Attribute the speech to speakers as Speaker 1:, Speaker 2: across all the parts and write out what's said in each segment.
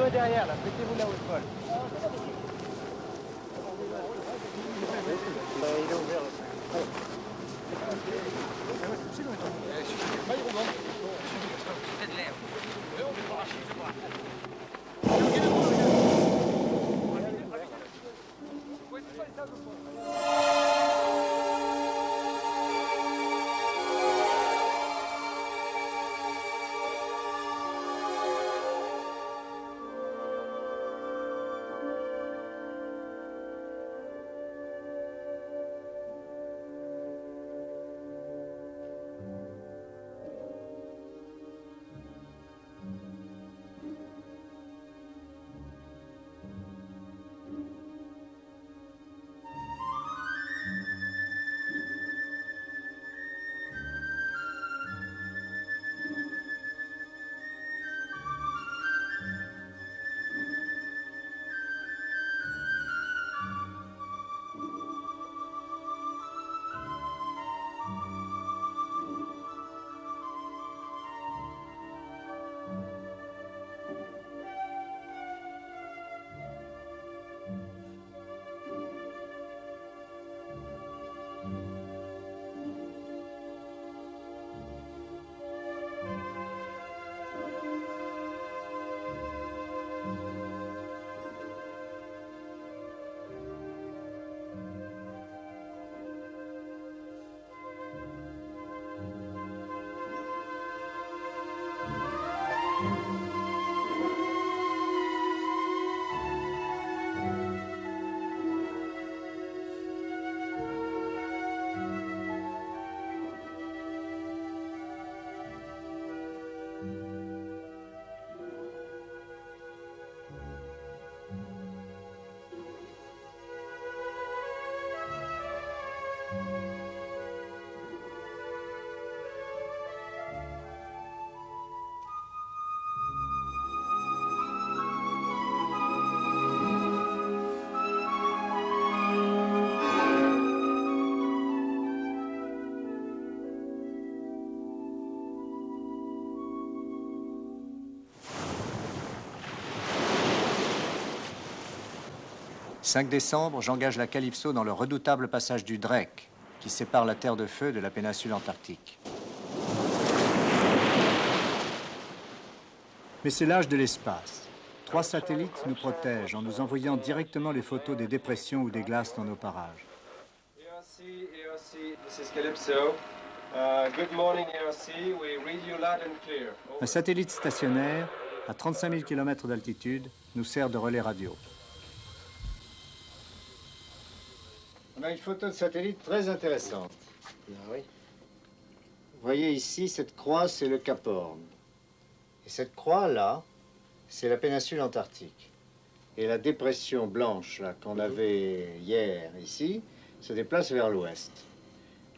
Speaker 1: vélo est derrière, là. Mettez-vous là où je vole. Il est ouvert.
Speaker 2: « 5 décembre, j'engage la Calypso dans le redoutable passage du Drake, qui sépare la Terre de Feu de la péninsule antarctique. Mais c'est l'âge de l'espace. 3 satellites nous protègent en nous envoyant directement les photos des dépressions ou des glaces dans nos parages.
Speaker 3: ERC, this is Calypso. Good morning, ERC. We read you loud and clear.
Speaker 2: Un satellite stationnaire, à 35 000 km d'altitude, nous sert de relais radio.
Speaker 4: On a une photo de satellite très intéressante.
Speaker 5: Ah oui.
Speaker 4: Vous voyez ici, cette croix, c'est le Cap Horn. Et cette croix-là, c'est la péninsule antarctique. Et la dépression blanche là, qu'on avait hier ici se déplace vers l'ouest.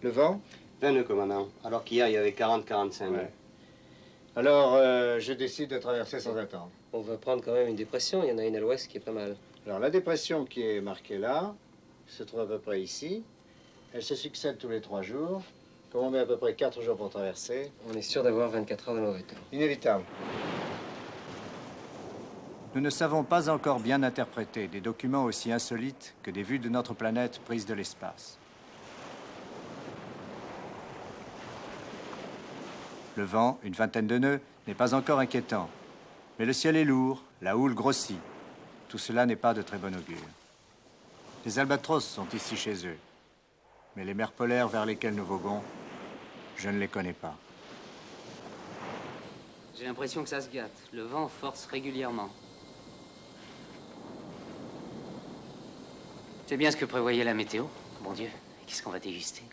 Speaker 4: Le vent?
Speaker 5: 20 nœuds, commandant. Alors qu'hier, il y avait 40-45 nœuds.
Speaker 4: Ouais. Alors, je décide de traverser sans attendre.
Speaker 5: On va prendre quand même une dépression. Il y en a une à l'ouest qui est pas mal.
Speaker 4: Alors, la dépression qui est marquée là se trouve à peu près ici. Elle se succède tous les 3 jours. Comme on met à peu près 4 jours pour traverser.
Speaker 5: On est sûr d'avoir 24 heures de mauvais temps.
Speaker 4: Inévitable.
Speaker 2: Nous ne savons pas encore bien interpréter des documents aussi insolites que des vues de notre planète prises de l'espace. Le vent, une vingtaine de nœuds, n'est pas encore inquiétant. Mais le ciel est lourd, la houle grossit. Tout cela n'est pas de très bon augure. Les albatros sont ici chez eux. Mais les mers polaires vers lesquelles nous voguons, je ne les connais pas.
Speaker 6: J'ai l'impression que ça se gâte. Le vent force régulièrement. C'est bien ce que prévoyait la météo. Bon Dieu, qu'est-ce qu'on va déguster?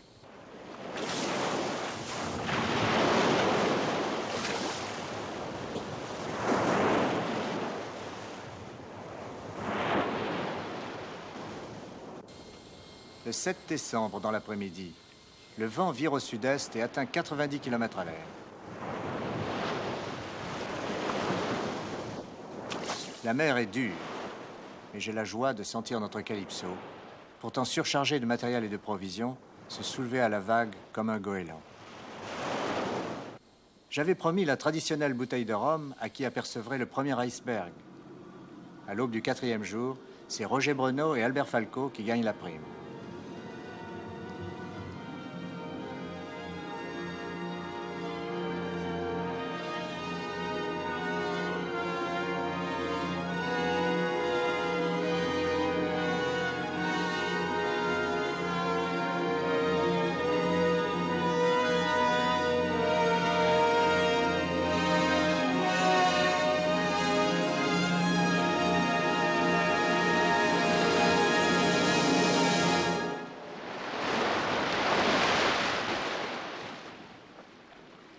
Speaker 2: Le 7 décembre, dans l'après-midi, le vent vire au sud-est et atteint 90 km à l'air. La mer est dure, mais j'ai la joie de sentir notre Calypso, pourtant surchargé de matériel et de provisions, se soulever à la vague comme un goéland. J'avais promis la traditionnelle bouteille de rhum à qui apercevrait le premier iceberg, à l'aube du 4e jour, c'est Roger Breneau et Albert Falco qui gagnent la prime.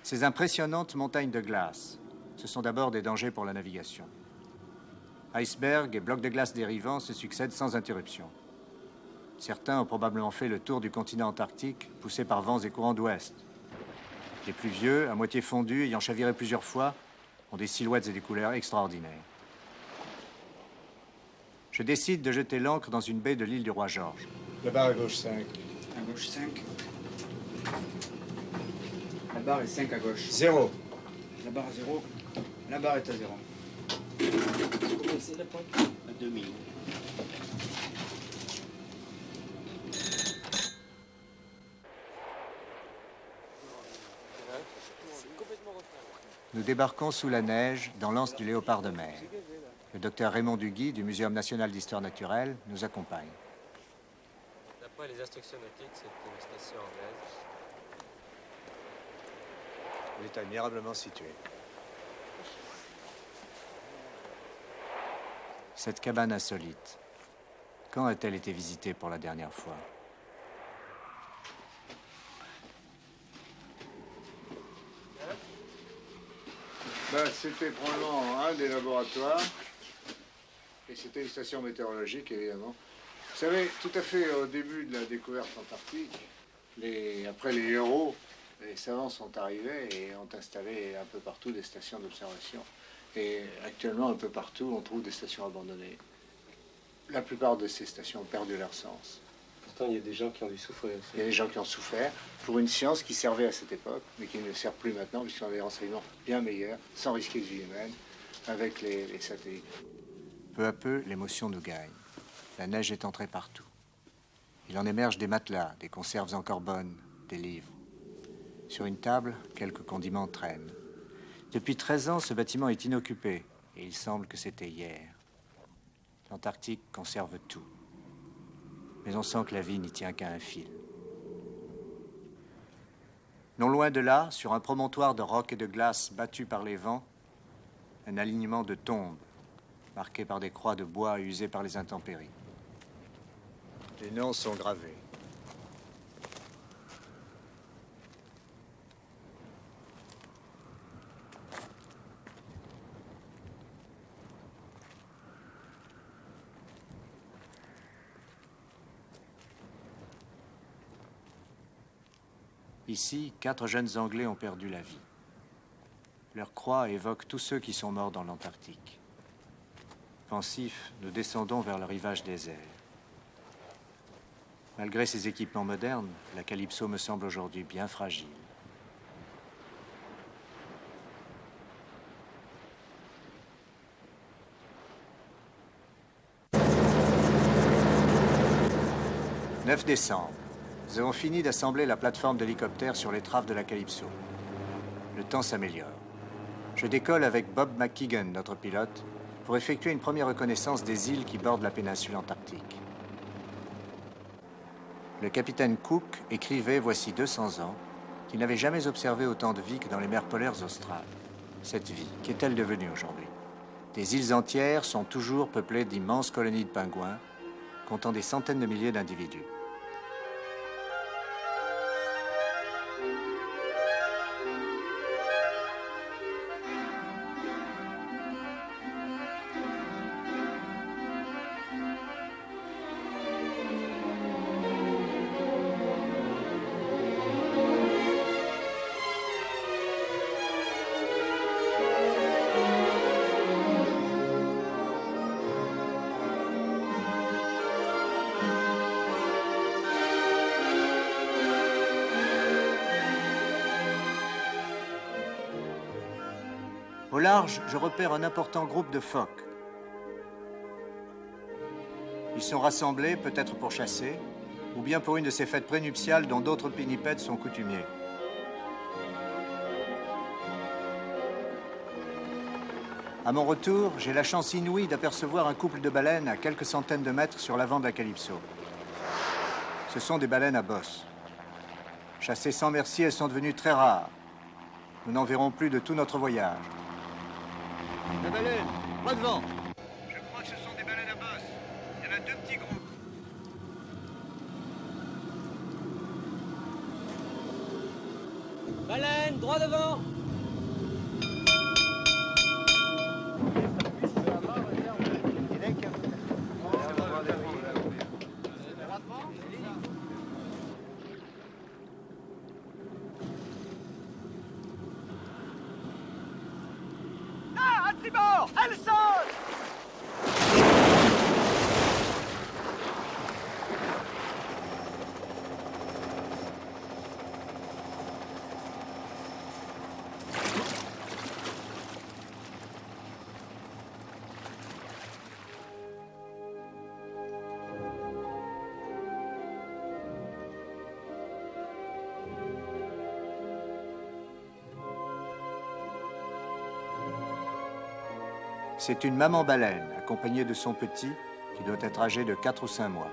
Speaker 2: Ces impressionnantes montagnes de glace, ce sont d'abord des dangers pour la navigation. Icebergs et blocs de glace dérivants se succèdent sans interruption. Certains ont probablement fait le tour du continent antarctique, poussés par vents et courants d'ouest. Les plus vieux, à moitié fondus, ayant chaviré plusieurs fois, ont des silhouettes et des couleurs extraordinaires. Je décide de jeter l'ancre dans une baie de l'île du Roi-Georges.
Speaker 4: La barre à gauche 5.
Speaker 1: À gauche 5. La barre est 5 à gauche.
Speaker 4: 0.
Speaker 1: La barre à 0. La barre est à 0.
Speaker 5: Combien c'est la pointe? À 2000.
Speaker 2: Nous débarquons sous la neige dans l'anse du Léopard de mer. Le docteur Raymond Duguy du Muséum national d'histoire naturelle nous accompagne.
Speaker 5: D'après les instructions nautiques, c'est une station anglaise.
Speaker 2: Elle est admirablement située. Cette cabane insolite, quand a-t-elle été visitée pour la dernière fois?
Speaker 4: C'était probablement un des laboratoires. Et c'était une station météorologique, évidemment. Vous savez, tout à fait au début de la découverte antarctique, après les héros, les savants sont arrivés et ont installé un peu partout des stations d'observation. Et actuellement, un peu partout, on trouve des stations abandonnées. La plupart de ces stations ont perdu leur sens.
Speaker 5: Pourtant, il y a des gens qui ont dû souffrir aussi.
Speaker 4: Il y a des gens qui ont souffert pour une science qui servait à cette époque, mais qui ne sert plus maintenant, puisqu'on a des renseignements bien meilleurs, sans risquer de vie humaine, avec les satellites.
Speaker 2: Peu à peu, l'émotion nous gagne. La neige est entrée partout. Il en émerge des matelas, des conserves encore bonnes, des livres. Sur une table, quelques condiments traînent. Depuis 13 ans, ce bâtiment est inoccupé, et il semble que c'était hier. L'Antarctique conserve tout. Mais on sent que la vie n'y tient qu'à un fil. Non loin de là, sur un promontoire de rocs et de glace battus par les vents, un alignement de tombes, marqué par des croix de bois usées par les intempéries. Les noms sont gravés. Ici, 4 jeunes Anglais ont perdu la vie. Leur croix évoque tous ceux qui sont morts dans l'Antarctique. Pensifs, nous descendons vers le rivage désert. Malgré ses équipements modernes, la Calypso me semble aujourd'hui bien fragile. « 9 décembre. Nous avons fini d'assembler la plateforme d'hélicoptère sur l'étrave de la Calypso. Le temps s'améliore. Je décolle avec Bob McKeegan, notre pilote, pour effectuer une première reconnaissance des îles qui bordent la péninsule antarctique. Le capitaine Cook écrivait, voici 200 ans, qu'il n'avait jamais observé autant de vie que dans les mers polaires australes. Cette vie, qu'est-elle devenue aujourd'hui? Des îles entières sont toujours peuplées d'immenses colonies de pingouins, comptant des centaines de milliers d'individus. Au large, je repère un important groupe de phoques. Ils sont rassemblés, peut-être pour chasser, ou bien pour une de ces fêtes prénuptiales dont d'autres pinnipèdes sont coutumiers. À mon retour, j'ai la chance inouïe d'apercevoir un couple de baleines à quelques centaines de mètres sur l'avant de la Calypso. Ce sont des baleines à bosse. Chassées sans merci, elles sont devenues très rares. Nous n'en verrons plus de tout notre voyage. La baleine, pas devant. Je crois que ce sont des baleines à bosse. Il y en a deux petits groupes.
Speaker 5: Baleine, droit devant.
Speaker 2: C'est une maman baleine, accompagnée de son petit, qui doit être âgé de 4 ou 5 mois.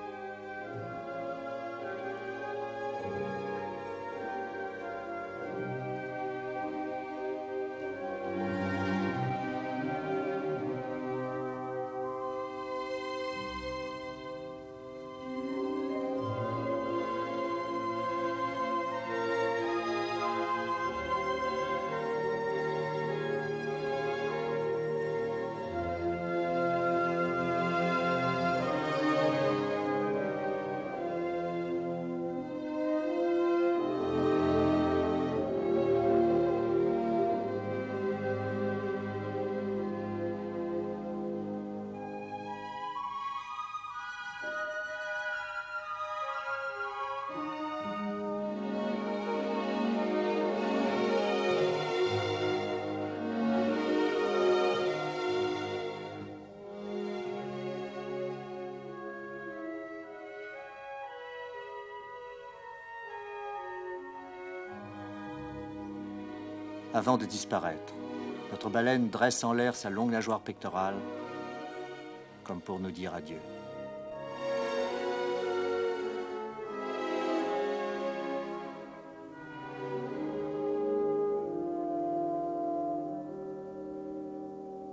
Speaker 2: Avant de disparaître, notre baleine dresse en l'air sa longue nageoire pectorale, comme pour nous dire adieu.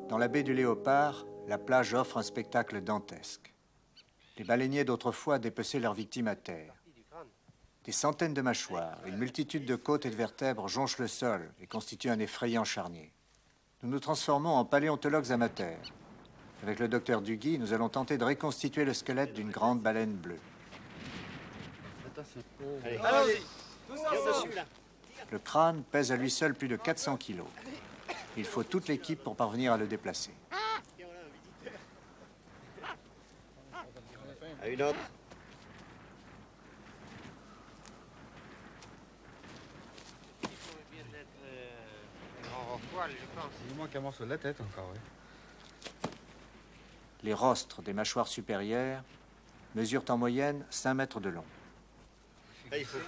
Speaker 2: Dans la baie du Léopard, la plage offre un spectacle dantesque. Les baleiniers d'autrefois dépeçaient leurs victimes à terre. Des centaines de mâchoires, une multitude de côtes et de vertèbres jonchent le sol et constituent un effrayant charnier. Nous nous transformons en paléontologues amateurs. Avec le docteur Duguy, nous allons tenter de reconstituer le squelette d'une grande baleine bleue.
Speaker 3: Allons-y.
Speaker 2: Le crâne pèse à lui seul plus de 400 kilos. Il faut toute l'équipe pour parvenir à le déplacer.
Speaker 4: À une autre.
Speaker 7: Il manque un morceau de la tête encore, oui.
Speaker 2: Les rostres des mâchoires supérieures mesurent en moyenne 5 mètres de long.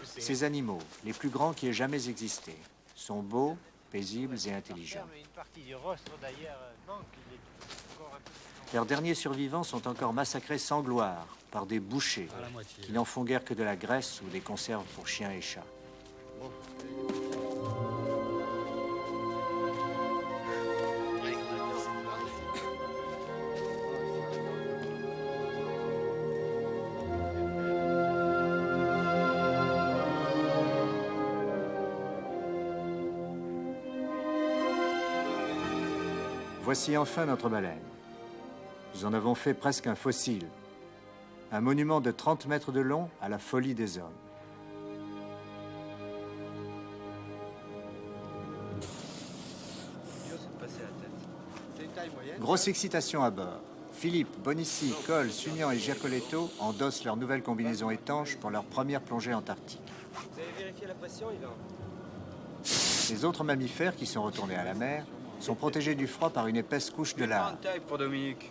Speaker 2: Ces animaux, les plus grands qui aient jamais existé, sont beaux, paisibles et intelligents. Leurs derniers survivants sont encore massacrés sans gloire par des bouchers qui n'en font guère que de la graisse ou des conserves pour chiens et chats. Voici enfin notre baleine. Nous en avons fait presque un fossile, un monument de 30 mètres de long à la folie des hommes. Grosse excitation à bord. Philippe, Bonissi, Coll, Sunian et Giacoletto endossent leur nouvelle combinaison étanche pour leur première plongée antarctique.
Speaker 5: Vous avez vérifié la pression, Yvan?
Speaker 2: Les autres mammifères qui sont retournés à la mer sont protégés du froid par une épaisse couche de lave.
Speaker 1: Grande taille pour Dominique.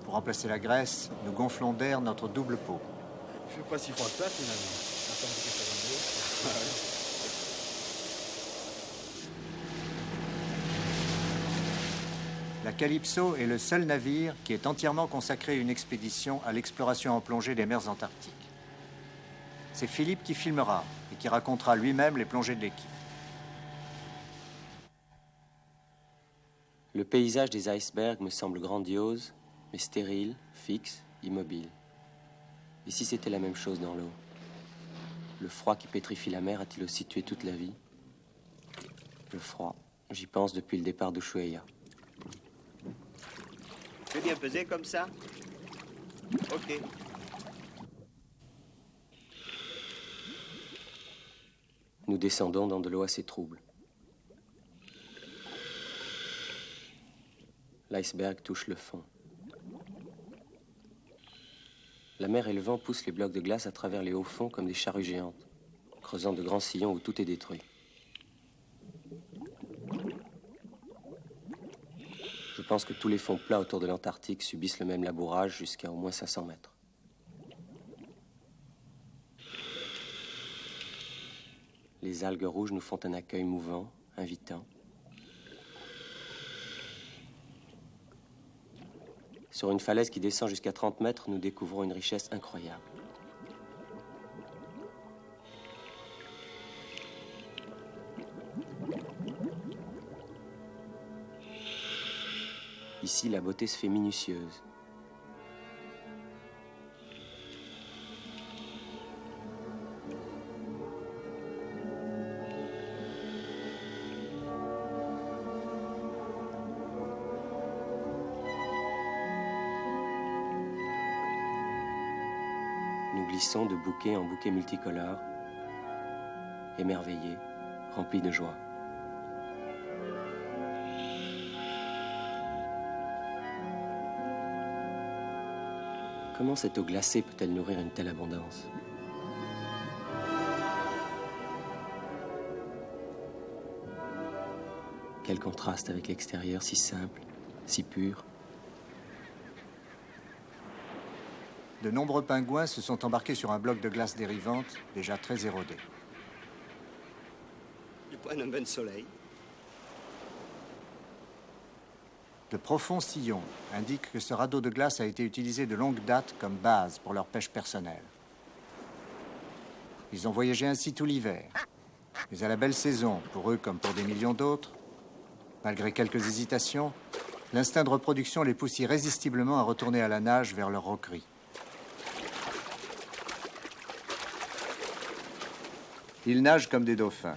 Speaker 2: Pour remplacer la graisse, nous gonflons d'air notre double peau.
Speaker 7: Il fait pas si froid que ça finalement. Attends, que ça va mieux.
Speaker 2: La Calypso est le seul navire qui est entièrement consacré à une expédition à l'exploration en plongée des mers antarctiques. C'est Philippe qui filmera et qui racontera lui-même les plongées de l'équipe.
Speaker 5: Le paysage des icebergs me semble grandiose, mais stérile, fixe, immobile. Et si c'était la même chose dans l'eau? Le froid qui pétrifie la mer a-t-il aussi tué toute la vie? Le froid, j'y pense depuis le départ d'Ushuaïa.
Speaker 8: C'est bien pesé comme ça? Ok.
Speaker 5: Nous descendons dans de l'eau assez trouble. L'iceberg touche le fond. La mer et le vent poussent les blocs de glace à travers les hauts fonds comme des charrues géantes, creusant de grands sillons où tout est détruit. Je pense que tous les fonds plats autour de l'Antarctique subissent le même labourage jusqu'à au moins 500 mètres. Les algues rouges nous font un accueil mouvant, invitant. Sur une falaise qui descend jusqu'à 30 mètres, nous découvrons une richesse incroyable. Ici, la beauté se fait minutieuse. Nous glissons de bouquet en bouquet multicolore, émerveillés, remplis de joie. Comment cette eau glacée peut-elle nourrir une telle abondance? Quel contraste avec l'extérieur si simple, si pur.
Speaker 2: De nombreux pingouins se sont embarqués sur un bloc de glace dérivante, déjà très érodé.
Speaker 8: Du point d'un bon soleil.
Speaker 2: De profonds sillons indiquent que ce radeau de glace a été utilisé de longue date comme base pour leur pêche personnelle. Ils ont voyagé ainsi tout l'hiver. Mais à la belle saison, pour eux comme pour des millions d'autres, malgré quelques hésitations, l'instinct de reproduction les pousse irrésistiblement à retourner à la nage vers leur roquerie. Ils nagent comme des dauphins.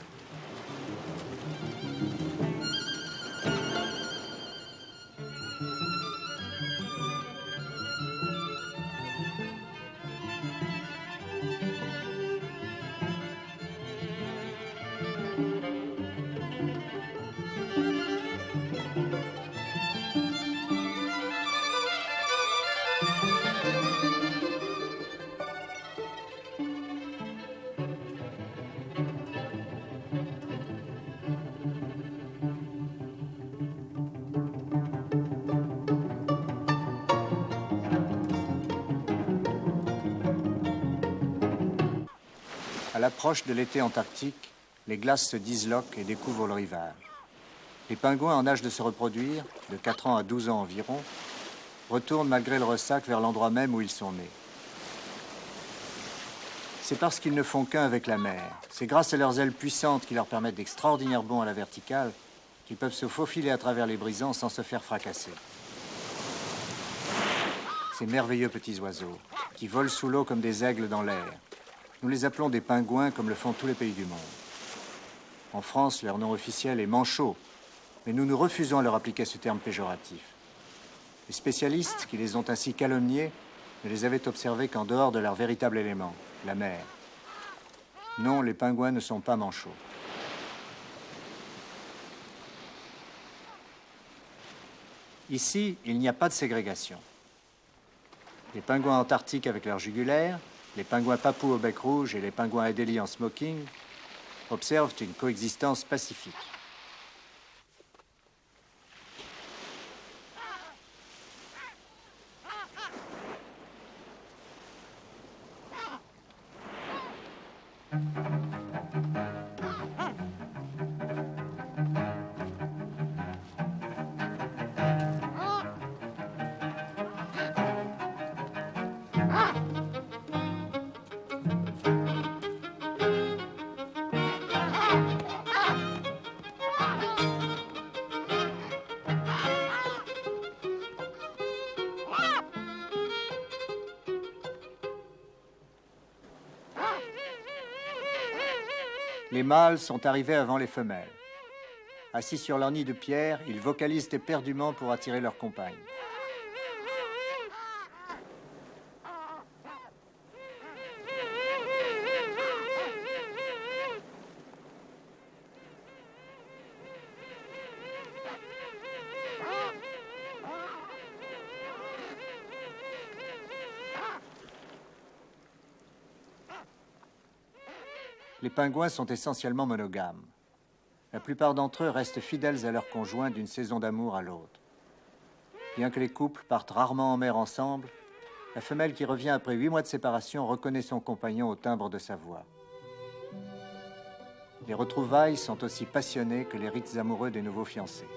Speaker 2: À l'approche de l'été antarctique, les glaces se disloquent et découvrent le rivage. Les pingouins en âge de se reproduire, de 4 ans à 12 ans environ, retournent malgré le ressac vers l'endroit même où ils sont nés. C'est parce qu'ils ne font qu'un avec la mer. C'est grâce à leurs ailes puissantes qui leur permettent d'extraordinaires bonds à la verticale qu'ils peuvent se faufiler à travers les brisants sans se faire fracasser. Ces merveilleux petits oiseaux qui volent sous l'eau comme des aigles dans l'air. Nous les appelons des pingouins comme le font tous les pays du monde. En France, leur nom officiel est manchot, mais nous nous refusons à leur appliquer ce terme péjoratif. Les spécialistes qui les ont ainsi calomniés ne les avaient observés qu'en dehors de leur véritable élément, la mer. Non, les pingouins ne sont pas manchots. Ici, il n'y a pas de ségrégation. Les pingouins antarctiques avec leur jugulaire, les pingouins papous au bec rouge et les pingouins Adélie en smoking observent une coexistence pacifique. Les mâles sont arrivés avant les femelles. Assis sur leur nid de pierre, ils vocalisent éperdument pour attirer leurs compagnes. Les pingouins sont essentiellement monogames. La plupart d'entre eux restent fidèles à leur conjoint d'une saison d'amour à l'autre. Bien que les couples partent rarement en mer ensemble, la femelle qui revient après 8 mois de séparation reconnaît son compagnon au timbre de sa voix. Les retrouvailles sont aussi passionnées que les rites amoureux des nouveaux fiancés.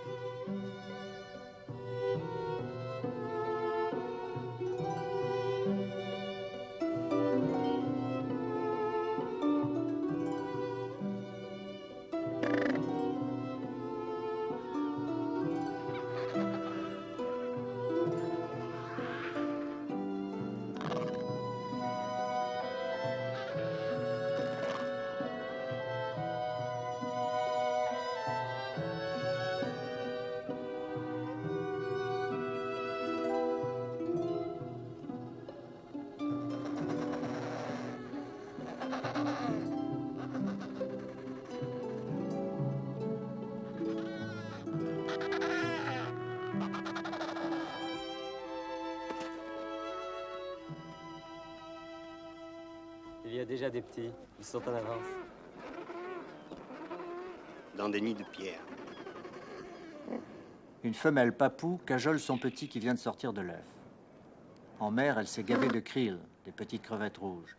Speaker 5: Il y a déjà des petits, ils sont en avance.
Speaker 9: Dans des nids de pierre.
Speaker 2: Une femelle papou cajole son petit qui vient de sortir de l'œuf. En mer, elle s'est gavée de krill, des petites crevettes rouges.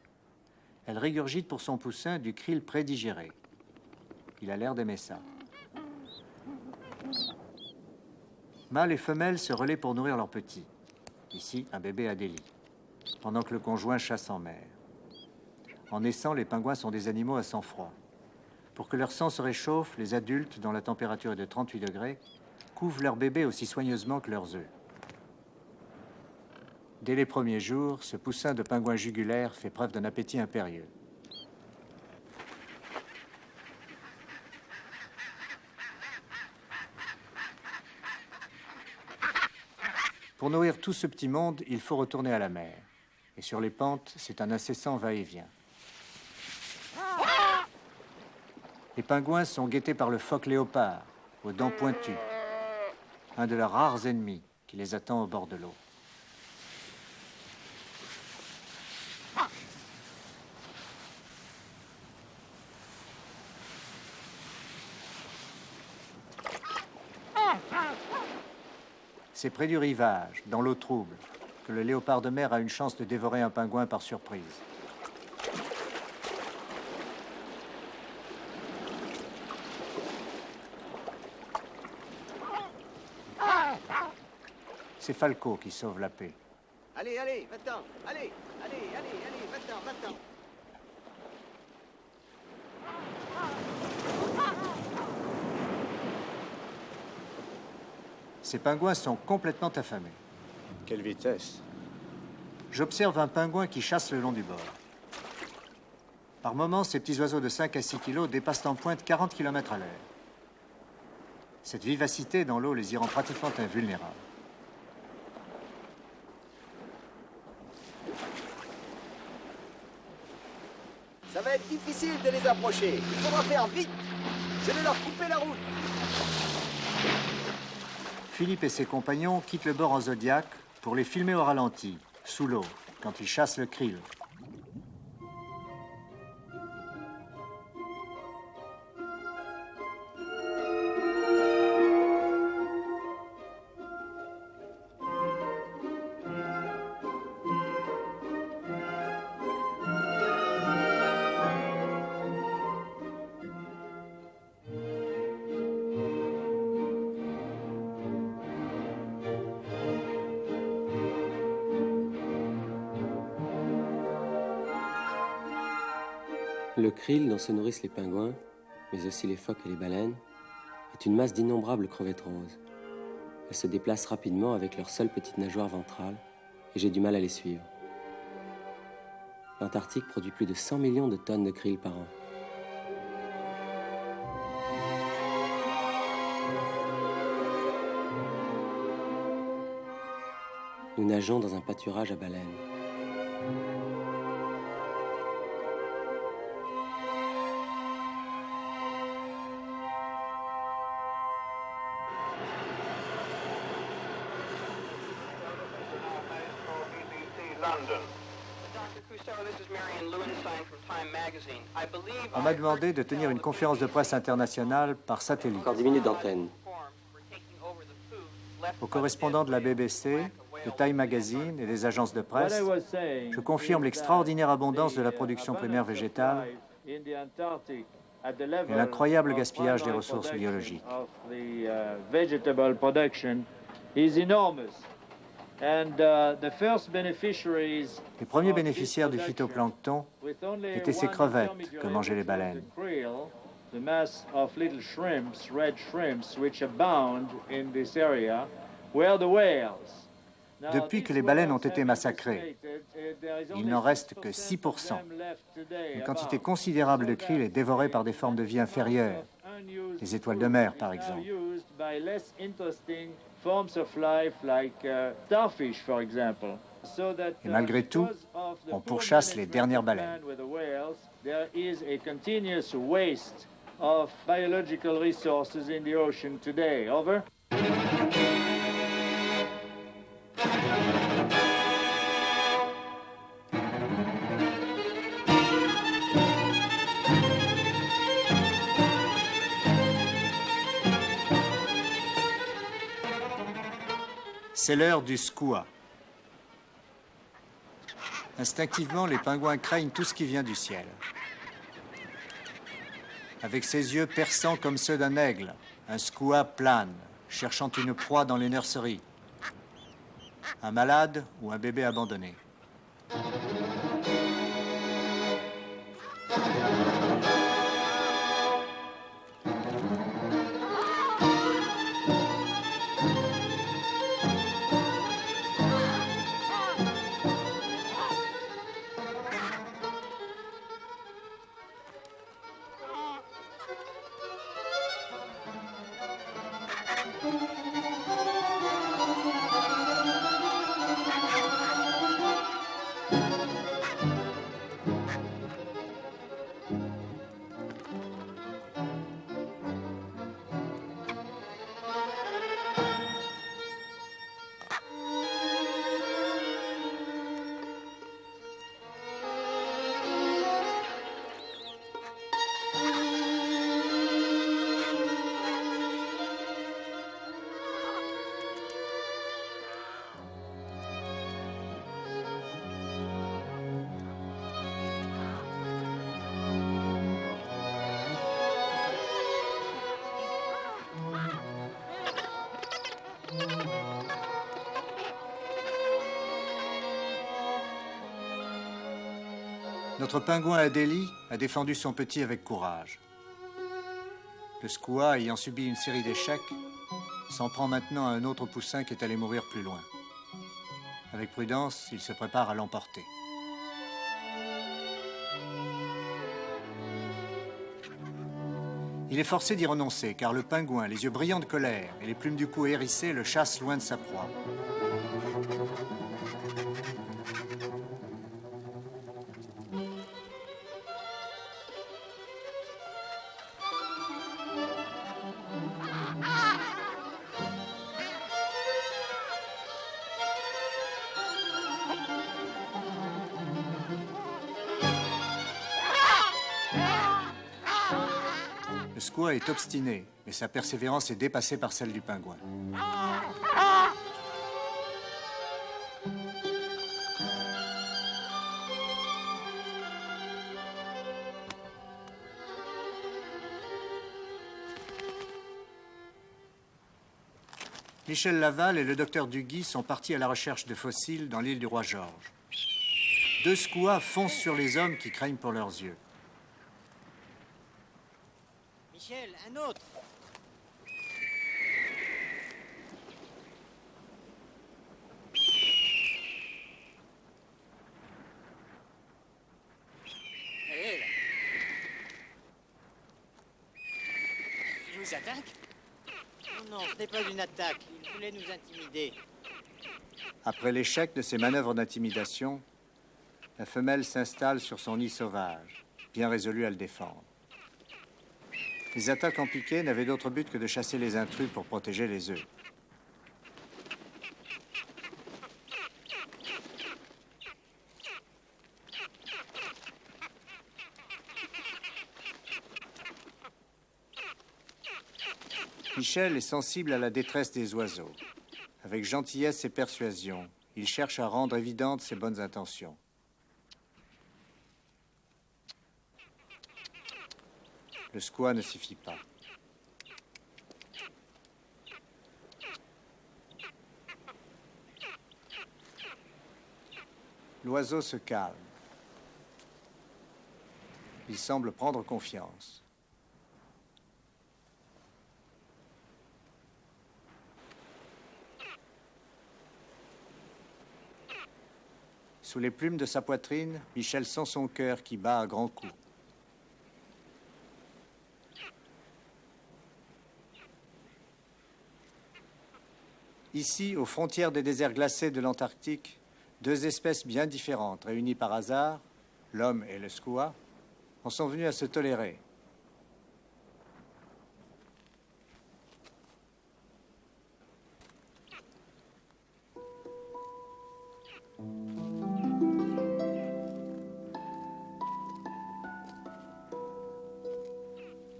Speaker 2: Elle régurgite pour son poussin du krill prédigéré. Il a l'air d'aimer ça. Mâles et femelles se relaient pour nourrir leurs petits. Ici, un bébé Adélie, pendant que le conjoint chasse en mer. En naissant, les pingouins sont des animaux à sang froid. Pour que leur sang se réchauffe, les adultes, dont la température est de 38 degrés, couvrent leurs bébés aussi soigneusement que leurs œufs. Dès les premiers jours, ce poussin de pingouin jugulaire fait preuve d'un appétit impérieux. Pour nourrir tout ce petit monde, il faut retourner à la mer. Et sur les pentes, c'est un incessant va-et-vient. Les pingouins sont guettés par le phoque léopard, aux dents pointues, un de leurs rares ennemis qui les attend au bord de l'eau. C'est près du rivage, dans l'eau trouble, que le léopard de mer a une chance de dévorer un pingouin par surprise. C'est Falco qui sauve la paix.
Speaker 8: Allez, allez, va-t'en. Allez, allez, allez, allez, va-t'en, va-t'en.
Speaker 2: Ces pingouins sont complètement affamés.
Speaker 9: Quelle vitesse!
Speaker 2: J'observe un pingouin qui chasse le long du bord. Par moments, ces petits oiseaux de 5 à 6 kilos dépassent en pointe 40 km à l'heure. Cette vivacité dans l'eau les y rend pratiquement invulnérables.
Speaker 8: Ça va être difficile de les approcher. Il faudra faire vite. Je vais leur couper la route.
Speaker 2: Philippe et ses compagnons quittent le bord en Zodiac pour les filmer au ralenti, sous l'eau, quand ils chassent le krill.
Speaker 5: Le krill dont se nourrissent les pingouins, mais aussi les phoques et les baleines, est une masse d'innombrables crevettes roses. Elles se déplacent rapidement avec leur seule petite nageoire ventrale, et j'ai du mal à les suivre. L'Antarctique produit plus de 100 millions de tonnes de krill par an. Nous nageons dans un pâturage à baleines.
Speaker 2: On m'a demandé de tenir une conférence de presse internationale par satellite.
Speaker 5: Encore 10 minutes d'antenne.
Speaker 2: Aux correspondants de la BBC, de Time Magazine et des agences de presse, je confirme l'extraordinaire abondance de la production primaire végétale et l'incroyable gaspillage des ressources biologiques. Les premiers bénéficiaires du phytoplancton étaient ces crevettes que mangeaient les baleines. Depuis que les baleines ont été massacrées, il n'en reste que 6%. Une quantité considérable de krill est dévorée par des formes de vie inférieures, les étoiles de mer par exemple. Et malgré tout, on pourchasse les dernières baleines. C'est l'heure du skua. Instinctivement, les pingouins craignent tout ce qui vient du ciel. Avec ses yeux perçants comme ceux d'un aigle, un skua plane, cherchant une proie dans les nurseries. Un malade ou un bébé abandonné. Notre pingouin Adélie a défendu son petit avec courage. Le skua, ayant subi une série d'échecs, s'en prend maintenant à un autre poussin qui est allé mourir plus loin. Avec prudence, il se prépare à l'emporter. Il est forcé d'y renoncer, car le pingouin, les yeux brillants de colère et les plumes du cou hérissées, le chasse loin de sa proie. Le skua est obstiné, mais sa persévérance est dépassée par celle du pingouin. Michel Laval et le docteur Duguy sont partis à la recherche de fossiles dans l'île du Roi-Georges. 2 skuas foncent sur les hommes qui craignent pour leurs yeux.
Speaker 10: Michel, un autre. Allez, là. Il nous attaque? Non, ce n'est pas une attaque. Il voulait nous intimider.
Speaker 2: Après l'échec de ses manœuvres d'intimidation, la femelle s'installe sur son nid sauvage, bien résolue à le défendre. Les attaques en piqué n'avaient d'autre but que de chasser les intrus pour protéger les œufs. Michel est sensible à la détresse des oiseaux. Avec gentillesse et persuasion, il cherche à rendre évidentes ses bonnes intentions. Le squat ne s'y fie pas. L'oiseau se calme. Il semble prendre confiance. Sous les plumes de sa poitrine, Michel sent son cœur qui bat à grands coups. Ici, aux frontières des déserts glacés de l'Antarctique, deux espèces bien différentes, réunies par hasard, l'homme et le skua, en sont venus à se tolérer.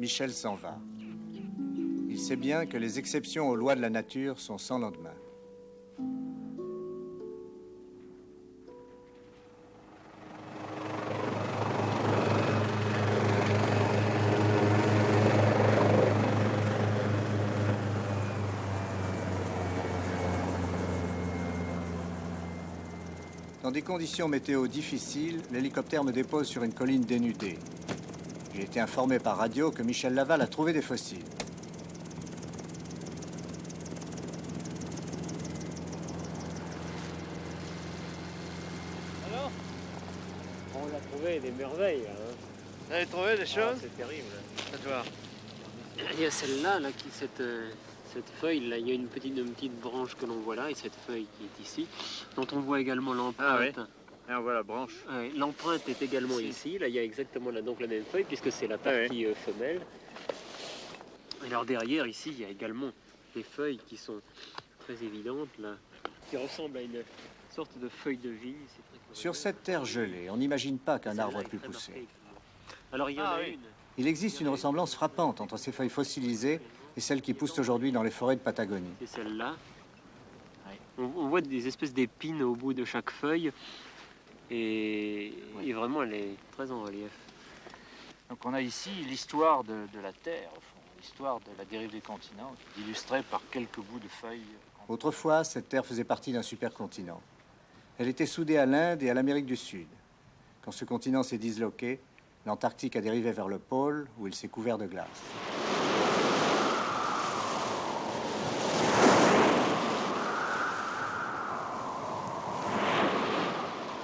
Speaker 2: Michel s'en va. Il sait bien que les exceptions aux lois de la nature sont sans lendemain. Dans des conditions météo difficiles, l'hélicoptère me dépose sur une colline dénudée. J'ai été informé par radio que Michel Laval a trouvé des fossiles.
Speaker 11: Alors, on a trouvé des merveilles. Hein.
Speaker 7: Vous avez trouvé des choses?
Speaker 11: C'est terrible.
Speaker 7: Faites voir.
Speaker 11: Il y a celle-là, là, cette feuille, là, il y a une petite branche que l'on voit là, et cette feuille qui est ici, dont on voit également l'empreinte.
Speaker 7: Ah oui. Et on voit la branche.
Speaker 11: L'empreinte est également ici. Là, il y a exactement là, donc la même feuille, puisque c'est la partie femelle. Et alors derrière, ici, il y a également des feuilles qui sont très évidentes, là, qui ressemblent à une sorte de feuille de vigne.
Speaker 2: Sur cette terre gelée, on n'imagine pas qu'un arbre ait pu pousser.
Speaker 11: Alors il y en a une.
Speaker 2: Il existe une ressemblance frappante entre ces feuilles fossilisées et celles qui poussent aujourd'hui dans les forêts de Patagonie.
Speaker 11: C'est celle-là. On voit des espèces d'épines au bout de chaque feuille. Et vraiment, elle est très en relief.
Speaker 7: Donc on a ici l'histoire de la Terre, l'histoire de la dérive des continents, illustrée par quelques bouts de feuilles.
Speaker 2: Autrefois, cette terre faisait partie d'un supercontinent. Elle était soudée à l'Inde et à l'Amérique du Sud. Quand ce continent s'est disloqué, l'Antarctique a dérivé vers le pôle, où il s'est couvert de glace.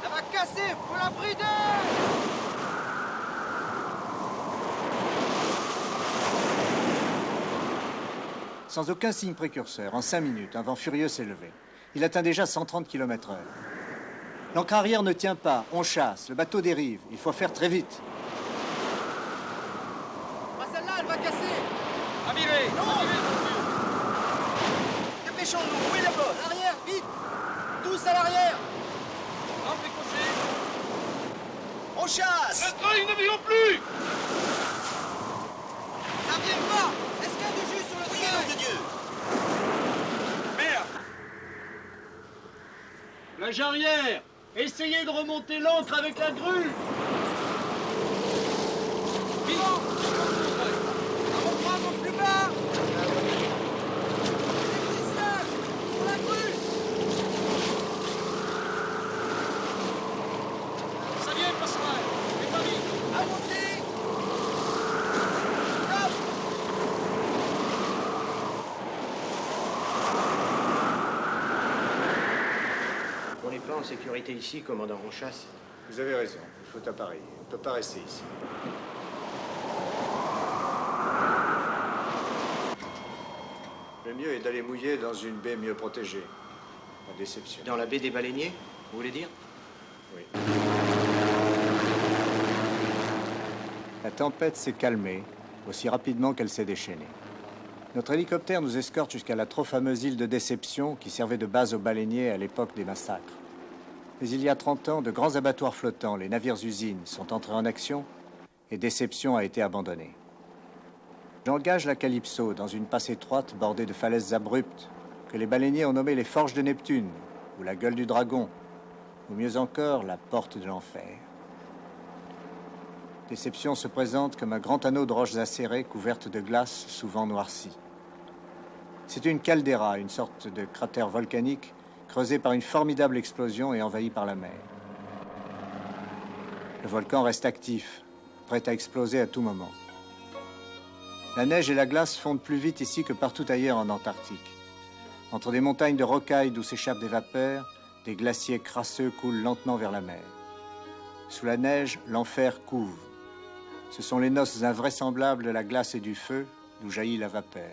Speaker 8: Ça va casser, faut la brider!
Speaker 2: Sans aucun signe précurseur, en 5 minutes, un vent furieux s'est levé. Il atteint déjà 130 km/h. L'ancre arrière ne tient pas, on chasse, le bateau dérive, il faut faire très vite.
Speaker 8: Ah, celle-là, elle va casser!
Speaker 1: À virer!
Speaker 8: Non! Dépêchons-nous, où est la bosse? À l'arrière, vite! Tous à l'arrière!
Speaker 1: Rampe décrochée!
Speaker 8: On chasse!
Speaker 1: Le train, ne vient plus!
Speaker 8: Ça vient pas! Est-ce qu'il y a du jus sur le train? De Dieu!
Speaker 1: Merde!
Speaker 7: Plage arrière! Essayez de remonter l'ancre avec la grue!
Speaker 8: Vite! On reprend plus bas! Sur la grue!
Speaker 1: Ça vient, passerelle! Mais pas vite!
Speaker 8: À monter! Stop!
Speaker 9: Pour les plans de sécurité ici, commandant Ronchasse.
Speaker 2: Vous avez raison, il faut appareiller. On ne peut pas rester ici. Le mieux est d'aller mouiller dans une baie mieux protégée.
Speaker 4: La déception.
Speaker 9: Dans la baie des Baleiniers, vous voulez dire?
Speaker 4: Oui.
Speaker 2: La tempête s'est calmée aussi rapidement qu'elle s'est déchaînée. Notre hélicoptère nous escorte jusqu'à la trop fameuse île de Déception qui servait de base aux baleiniers à l'époque des massacres. Mais il y a 30 ans, de grands abattoirs flottants, les navires-usines, sont entrés en action et Déception a été abandonnée. J'engage la Calypso dans une passe étroite bordée de falaises abruptes que les baleiniers ont nommées les Forges de Neptune ou la Gueule du Dragon, ou mieux encore la Porte de l'Enfer. Déception se présente comme un grand anneau de roches acérées couvertes de glace, souvent noircies. C'est une caldeira, une sorte de cratère volcanique creusé par une formidable explosion et envahi par la mer. Le volcan reste actif, prêt à exploser à tout moment. La neige et la glace fondent plus vite ici que partout ailleurs en Antarctique. Entre des montagnes de rocailles d'où s'échappent des vapeurs, des glaciers crasseux coulent lentement vers la mer. Sous la neige, l'enfer couve. Ce sont les noces invraisemblables de la glace et du feu d'où jaillit la vapeur.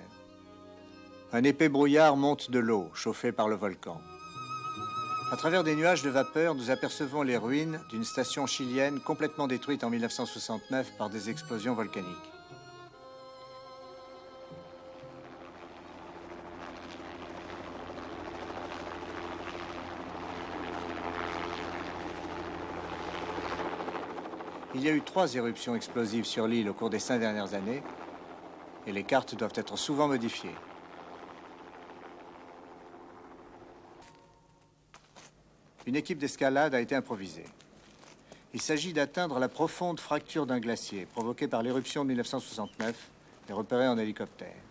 Speaker 2: Un épais brouillard monte de l'eau, chauffée par le volcan. À travers des nuages de vapeur, nous apercevons les ruines d'une station chilienne complètement détruite en 1969 par des explosions volcaniques. Il y a eu 3 éruptions explosives sur l'île au cours des 5 dernières années et les cartes doivent être souvent modifiées. Une équipe d'escalade a été improvisée. Il s'agit d'atteindre la profonde fracture d'un glacier provoquée par l'éruption de 1969 et repérée en hélicoptère.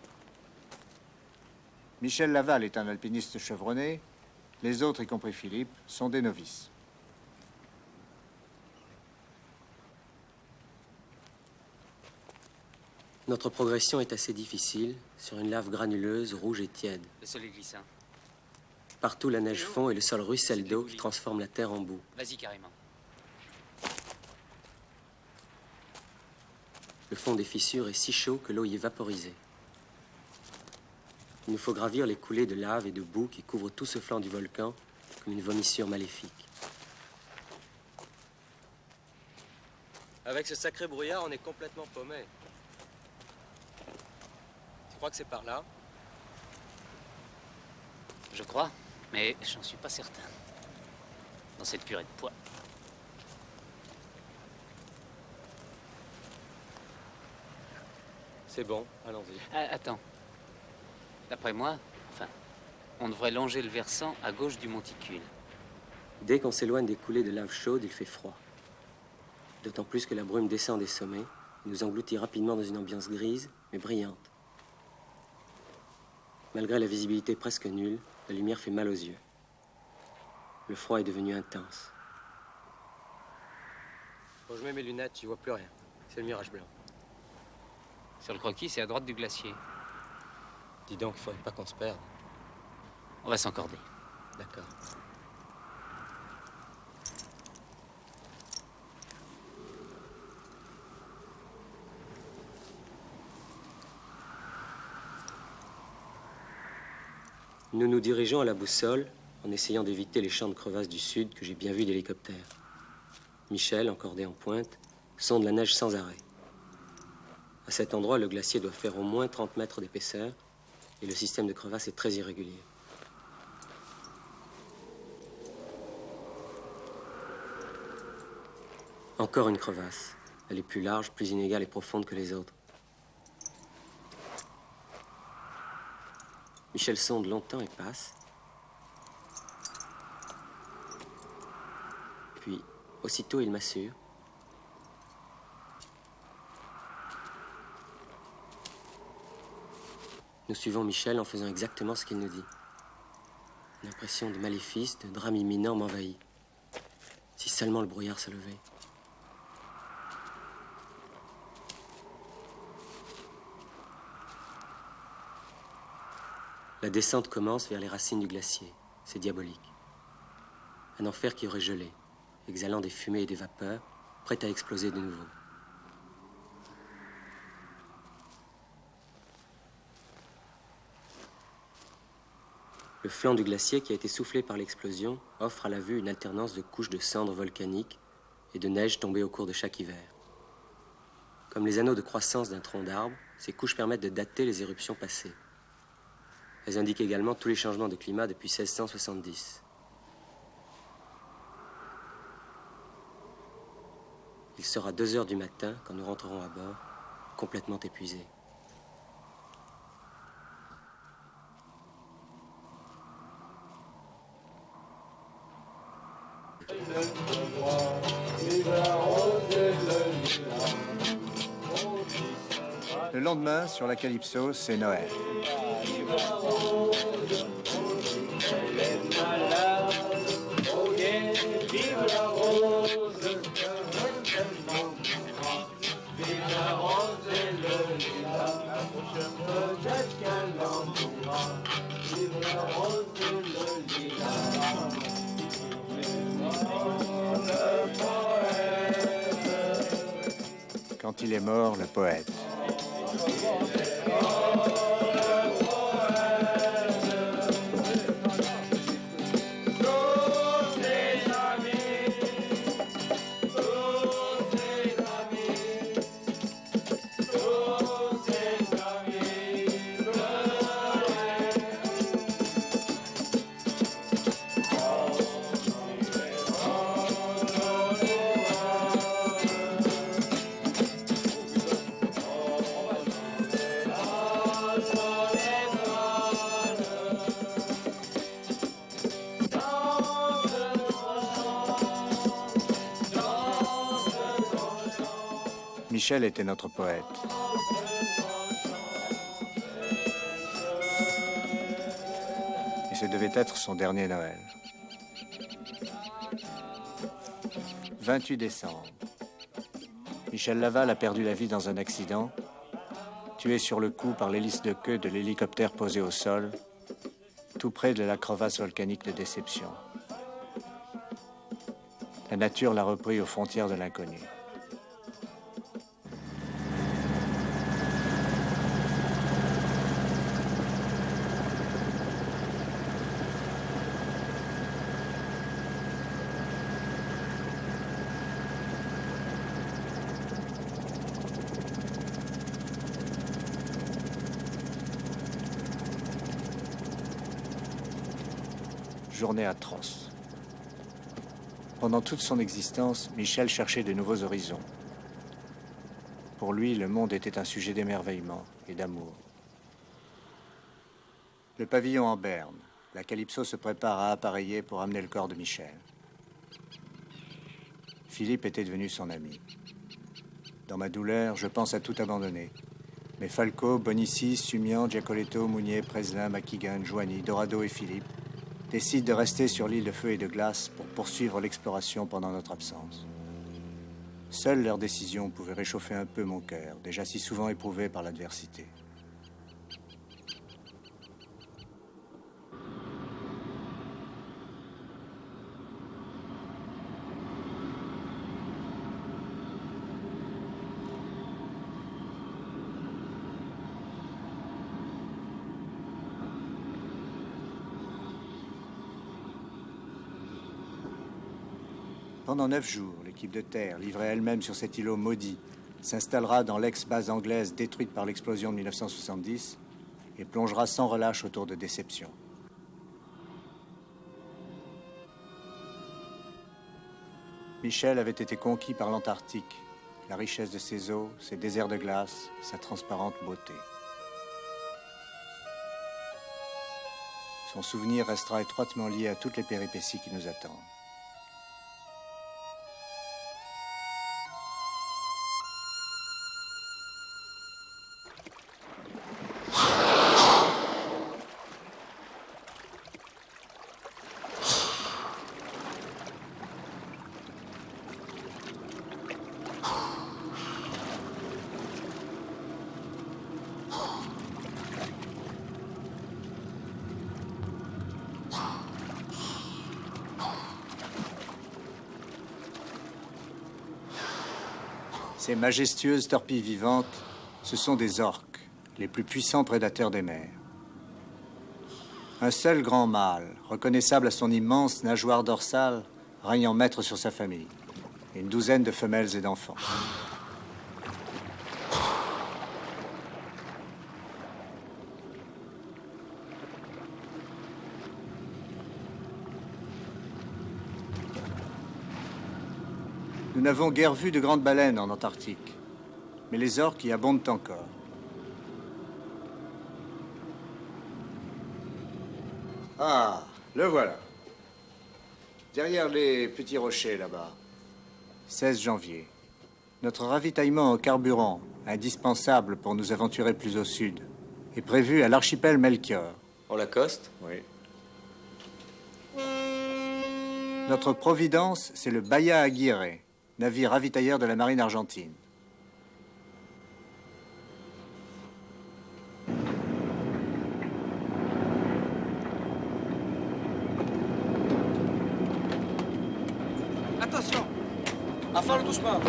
Speaker 2: Michel Laval est un alpiniste chevronné. Les autres, y compris Philippe, sont des novices.
Speaker 5: Notre progression est assez difficile sur une lave granuleuse, rouge et tiède.
Speaker 6: Le sol est glissant.
Speaker 5: Partout, la neige fond et le sol ruisselle d'eau qui transforme la terre en boue.
Speaker 6: Vas-y, carrément.
Speaker 5: Le fond des fissures est si chaud que l'eau y est vaporisée. Il nous faut gravir les coulées de lave et de boue qui couvrent tout ce flanc du volcan comme une vomissure maléfique.
Speaker 9: Avec ce sacré brouillard, on est complètement paumé. Tu crois que c'est par là?
Speaker 6: Je crois, mais j'en suis pas certain. Dans cette purée de pois.
Speaker 9: C'est bon, allons-y.
Speaker 6: Ah, attends. D'après moi, on devrait longer le versant à gauche du monticule.
Speaker 5: Dès qu'on s'éloigne des coulées de lave chaude, il fait froid. D'autant plus que la brume descend des sommets et nous engloutit rapidement dans une ambiance grise, mais brillante. Malgré la visibilité presque nulle, la lumière fait mal aux yeux. Le froid est devenu intense.
Speaker 9: Quand je mets mes lunettes, tu vois plus rien. C'est le mirage blanc.
Speaker 6: Sur le croquis, c'est à droite du glacier.
Speaker 9: Dis donc, il faudrait pas qu'on se perde.
Speaker 6: On va s'encorder.
Speaker 9: D'accord.
Speaker 5: Nous nous dirigeons à la boussole en essayant d'éviter les champs de crevasses du sud que j'ai bien vus d'hélicoptère. Michel, encordé en pointe, sonde la neige sans arrêt. À cet endroit, le glacier doit faire au moins 30 mètres d'épaisseur et le système de crevasses est très irrégulier. Encore une crevasse. Elle est plus large, plus inégale et profonde que les autres. Michel sonde longtemps et passe. Puis, aussitôt, il m'assure. Nous suivons Michel en faisant exactement ce qu'il nous dit. Une impression de maléfice, de drame imminent m'envahit. Si seulement le brouillard se levait. La descente commence vers les racines du glacier. C'est diabolique. Un enfer qui aurait gelé, exhalant des fumées et des vapeurs, prêt à exploser de nouveau. Le Le flanc du glacier qui a été soufflé par l'explosion offre à la vue une alternance de couches de cendres volcaniques et de neige tombées au cours de chaque hiver. Comme les anneaux de croissance d'un tronc d'arbre, ces couches permettent de dater les éruptions passées. Elles indiquent également tous les changements de climat depuis 1670. Il sera 2 heures du matin quand nous rentrerons à bord, complètement épuisés.
Speaker 2: Le lendemain, sur la Calypso, c'est Noël. Quand il est mort, le poète. Michel était notre poète. Et ce devait être son dernier Noël. 28 décembre. Michel Laval a perdu la vie dans un accident, tué sur le coup par l'hélice de queue de l'hélicoptère posé au sol, tout près de la crevasse volcanique de Déception. La nature l'a repris aux frontières de l'inconnu. Journée atroce. Pendant toute son existence, Michel cherchait de nouveaux horizons. Pour lui, le monde était un sujet d'émerveillement et d'amour. Le pavillon en berne. La Calypso se prépare à appareiller pour amener le corps de Michel. Philippe était devenu son ami. Dans ma douleur, je pense à tout abandonner. Mais Falco, Bonici, Sumian, Giacoletto, Mounier, Preslin, McKeegan, Joigny, Dorado et Philippe décident de rester sur l'île de feu et de glace pour poursuivre l'exploration pendant notre absence. Seule leur décision pouvait réchauffer un peu mon cœur, déjà si souvent éprouvé par l'adversité. Pendant 9 jours, l'équipe de terre, livrée elle-même sur cet îlot maudit, s'installera dans l'ex-base anglaise détruite par l'explosion de 1970 et plongera sans relâche autour de Déception. Michel avait été conquis par l'Antarctique, la richesse de ses eaux, ses déserts de glace, sa transparente beauté. Son souvenir restera étroitement lié à toutes les péripéties qui nous attendent. Ces majestueuses torpilles vivantes, ce sont des orques, les plus puissants prédateurs des mers. Un seul grand mâle, reconnaissable à son immense nageoire dorsale, règne en maître sur sa famille. Et une douzaine de femelles et d'enfants. Nous n'avons guère vu de grandes baleines en Antarctique, mais les orques y abondent encore. Ah, le voilà. Derrière les petits rochers, là-bas. 16 janvier. Notre ravitaillement en carburant, indispensable pour nous aventurer plus au sud, est prévu à l'archipel Melchior.
Speaker 5: On l'accoste?
Speaker 2: Oui. Notre providence, c'est le Bahia Aguirre, navire ravitailleur de la marine argentine.
Speaker 1: Attention. Affale doucement.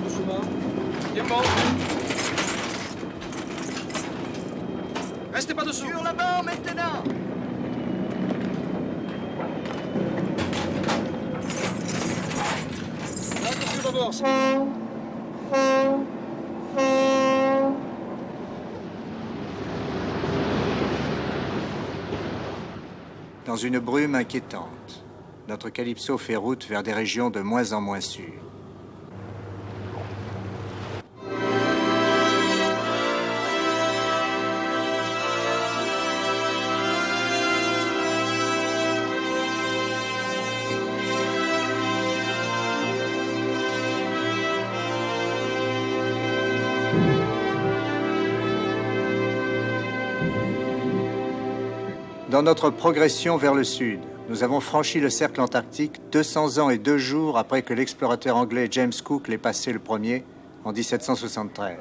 Speaker 1: Doucement. Bien bon. Restez pas dessous.
Speaker 8: Sur la barre maintenant.
Speaker 1: Attention d'abord.
Speaker 2: Dans une brume inquiétante, notre Calypso fait route vers des régions de moins en moins sûres. Dans notre progression vers le sud, nous avons franchi le cercle antarctique 200 ans et 2 jours après que l'explorateur anglais James Cook l'ait passé le premier en 1773.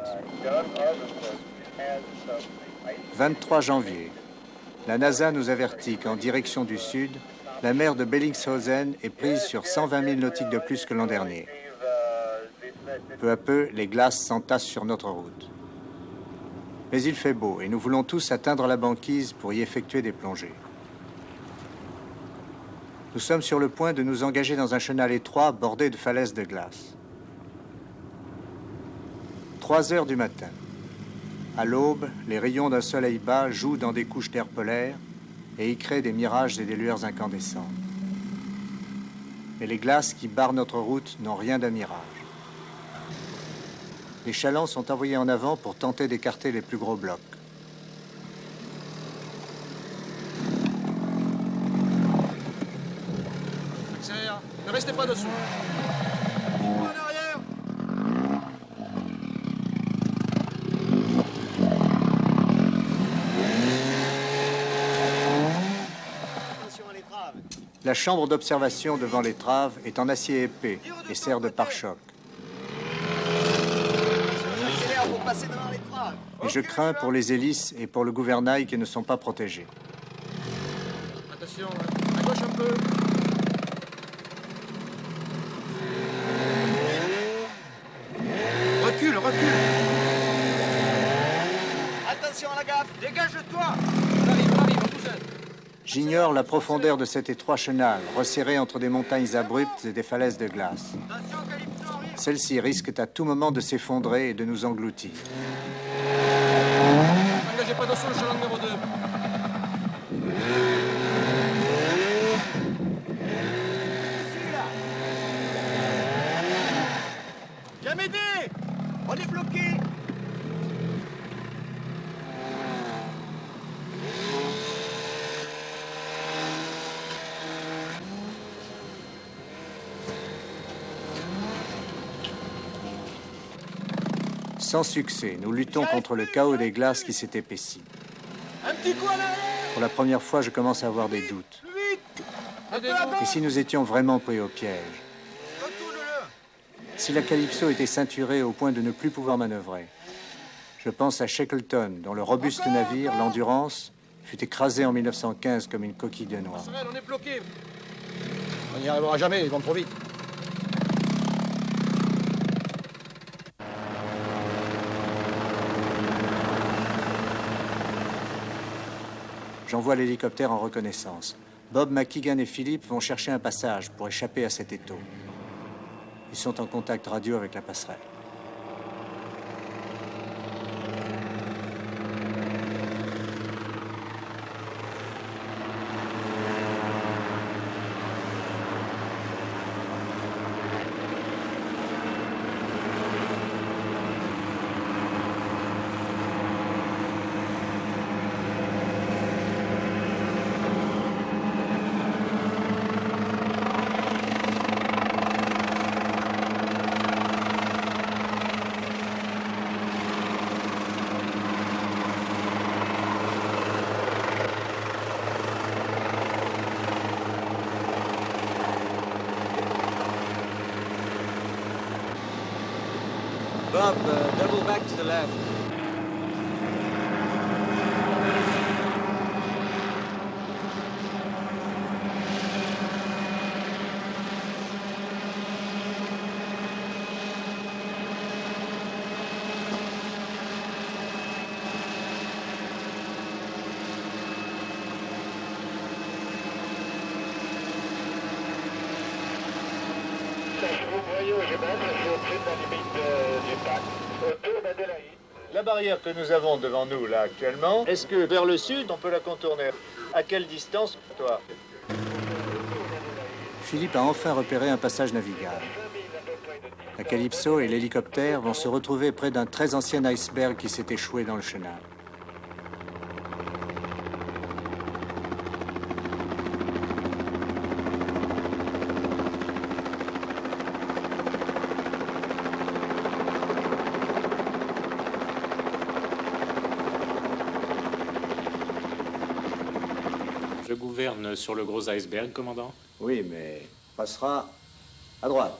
Speaker 2: 23 janvier. La NASA nous avertit qu'en direction du sud, la mer de Bellingshausen est prise sur 120 000 nautiques de plus que l'an dernier. Peu à peu, les glaces s'entassent sur notre route. Mais il fait beau et nous voulons tous atteindre la banquise pour y effectuer des plongées. Nous sommes sur le point de nous engager dans un chenal étroit bordé de falaises de glace. 3 heures du matin. À l'aube, les rayons d'un soleil bas jouent dans des couches d'air polaire et y créent des mirages et des lueurs incandescentes. Mais les glaces qui barrent notre route n'ont rien d'un mirage. Les chalands sont envoyés en avant pour tenter d'écarter les plus gros blocs.
Speaker 1: Accélère. Ne restez pas dessous. En arrière.
Speaker 8: Attention à l'étrave.
Speaker 2: La chambre d'observation devant l'étrave est en acier épais et sert de pare-choc.
Speaker 8: J'accélère pour passer devant l'étrave.
Speaker 2: Et je crains pour les hélices et pour le gouvernail qui ne sont pas protégés.
Speaker 1: Attention. À gauche un peu. Recule, recule.
Speaker 8: Attention à la gaffe.
Speaker 1: Dégage-toi. On arrive, on vous aide.
Speaker 2: J'ignore la profondeur de cet étroit chenal, resserré entre des montagnes abruptes et des falaises de glace.
Speaker 1: Attention, Calypso arrive.
Speaker 2: Celles-ci risquent à tout moment de s'effondrer et de nous engloutir.
Speaker 1: Engagez pas dessous le chaland numéro 2.
Speaker 8: Celui-là. Viens m'aider. On est bloqué.
Speaker 2: Sans succès, nous luttons contre le chaos des glaces qui s'est épaissi.
Speaker 1: Un petit coup à l'arrière.
Speaker 2: Pour la première fois, je commence à avoir des doutes. Et si nous étions vraiment pris au piège? Si la Calypso était ceinturée au point de ne plus pouvoir manœuvrer? Je pense à Shackleton, dont le robuste navire, l'Endurance, fut écrasé en 1915 comme une coquille de noix.
Speaker 1: On est bloqué. On n'y arrivera jamais, ils vont trop vite.
Speaker 2: J'envoie l'hélicoptère en reconnaissance. Bob, McKeegan et Philippe vont chercher un passage pour échapper à cet étau. Ils sont en contact radio avec la passerelle.
Speaker 9: Bob, double back to the left.
Speaker 4: La barrière que nous avons devant nous, là, actuellement, est-ce que vers le sud, on peut la contourner? À quelle distance, toi?
Speaker 2: Philippe a enfin repéré un passage navigable. La Calypso et l'hélicoptère vont se retrouver près d'un très ancien iceberg qui s'est échoué dans le chenal.
Speaker 12: Je gouverne sur le gros iceberg, commandant.
Speaker 2: Oui, mais on passera à droite.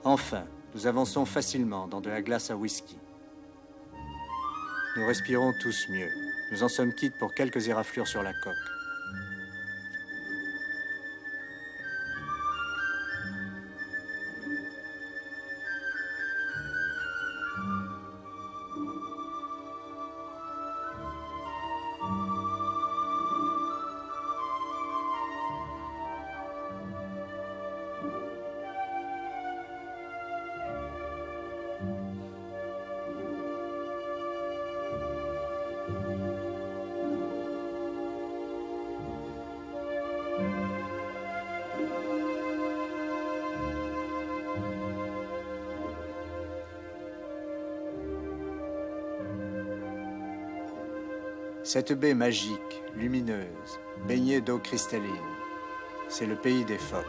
Speaker 2: Enfin, nous avançons facilement dans de la glace à whisky. Nous respirons tous mieux. Nous en sommes quittes pour quelques éraflures sur la coque. Cette baie magique, lumineuse, baignée d'eau cristalline, c'est le pays des phoques.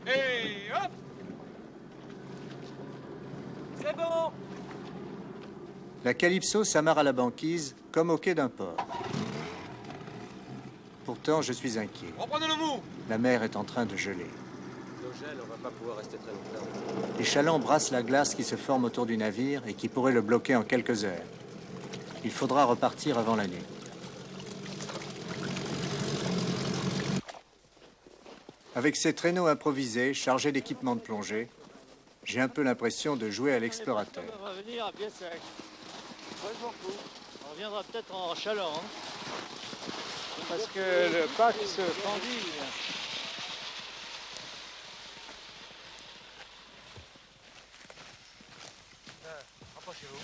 Speaker 1: Et hop! C'est bon!
Speaker 2: La Calypso s'amarre à la banquise comme au quai d'un port. Pourtant, je suis inquiet.
Speaker 1: Reprenez le mou!
Speaker 2: La mer est en train de geler.
Speaker 9: L'eau gèle, on va pas pouvoir rester très longtemps.
Speaker 2: Les chalands brassent la glace qui se forme autour du navire et qui pourrait le bloquer en quelques heures. Il faudra repartir avant la nuit. Avec ces traîneaux improvisés, chargés d'équipements de plongée, j'ai un peu l'impression de jouer à l'explorateur.
Speaker 7: On va venir à pied sec. Moi, je m'en fous. On reviendra peut-être en chaland. Hein. Parce que le pack se fendit. Rapprochez-vous.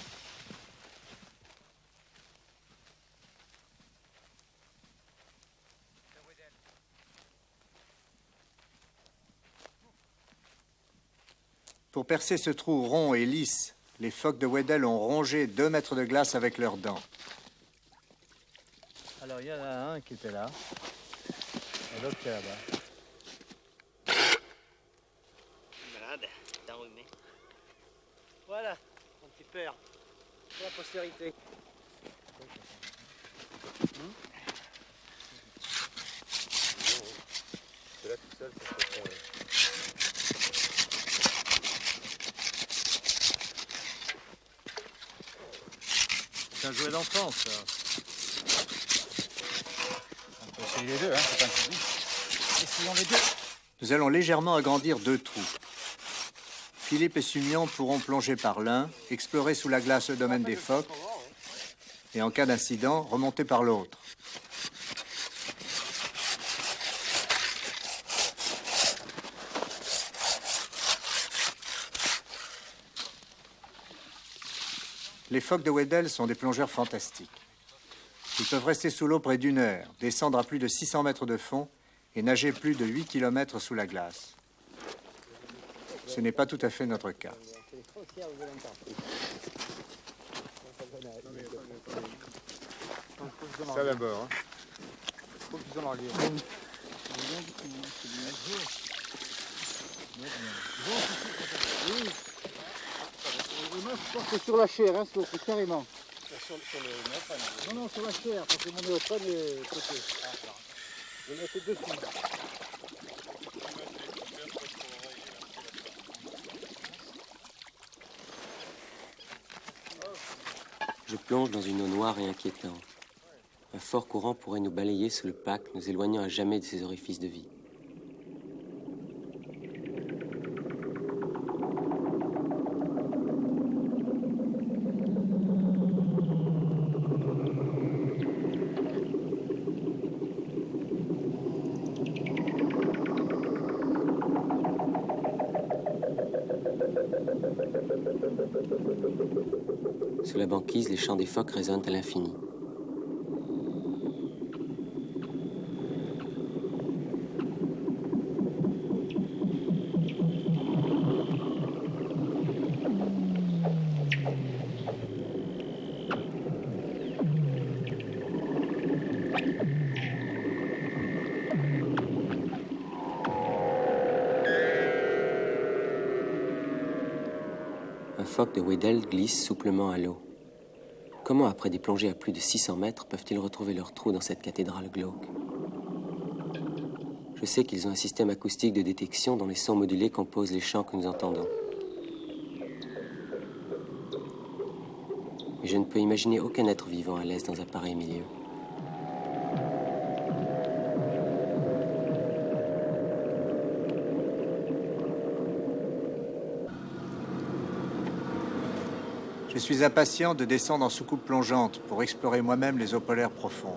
Speaker 2: Pour percer ce trou rond et lisse, les phoques de Weddell ont rongé 2 mètres de glace avec leurs dents.
Speaker 4: Alors, il y en a un qui était là, et l'autre qui est là-bas.
Speaker 10: Malade, t'as enrhumé.
Speaker 11: Voilà, mon petit père. Pour la postérité.
Speaker 3: C'est là tout seul, ça se fait.
Speaker 4: C'est un jouet d'enfance, ça.
Speaker 1: On peut essayer les deux, hein, c'est pas un souci. Essayons les deux.
Speaker 2: Nous allons légèrement agrandir 2 trous. Philippe et Sumion pourront plonger par l'un, explorer sous la glace le domaine des phoques, et en cas d'incident, remonter par l'autre. Les phoques de Weddell sont des plongeurs fantastiques. Ils peuvent rester sous l'eau près d'1 heure, descendre à plus de 600 mètres de fond et nager plus de 8 km sous la glace. Ce n'est pas tout à fait notre cas.
Speaker 1: Ça d'abord. Hein. Faut qu'ils en larguent.
Speaker 13: C'est sur la chair, hein, c'est carrément. Non, sur la chair, parce que mon néoprène est côté. Je vais mettre dessus.
Speaker 5: Je plonge dans une eau noire et inquiétante. Un fort courant pourrait nous balayer sous le pack, nous éloignant à jamais de ces orifices de vie. Sous la banquise, les chants des phoques résonnent à l'infini. Un phoque de Weddell glisse souplement à l'eau. Comment, après des plongées à plus de 600 mètres, peuvent-ils retrouver leur trou dans cette cathédrale glauque? Je sais qu'ils ont un système acoustique de détection dont les sons modulés composent les chants que nous entendons. Mais je ne peux imaginer aucun être vivant à l'aise dans un pareil milieu.
Speaker 2: Je suis impatient de descendre en soucoupe plongeante pour explorer moi-même les eaux polaires profondes.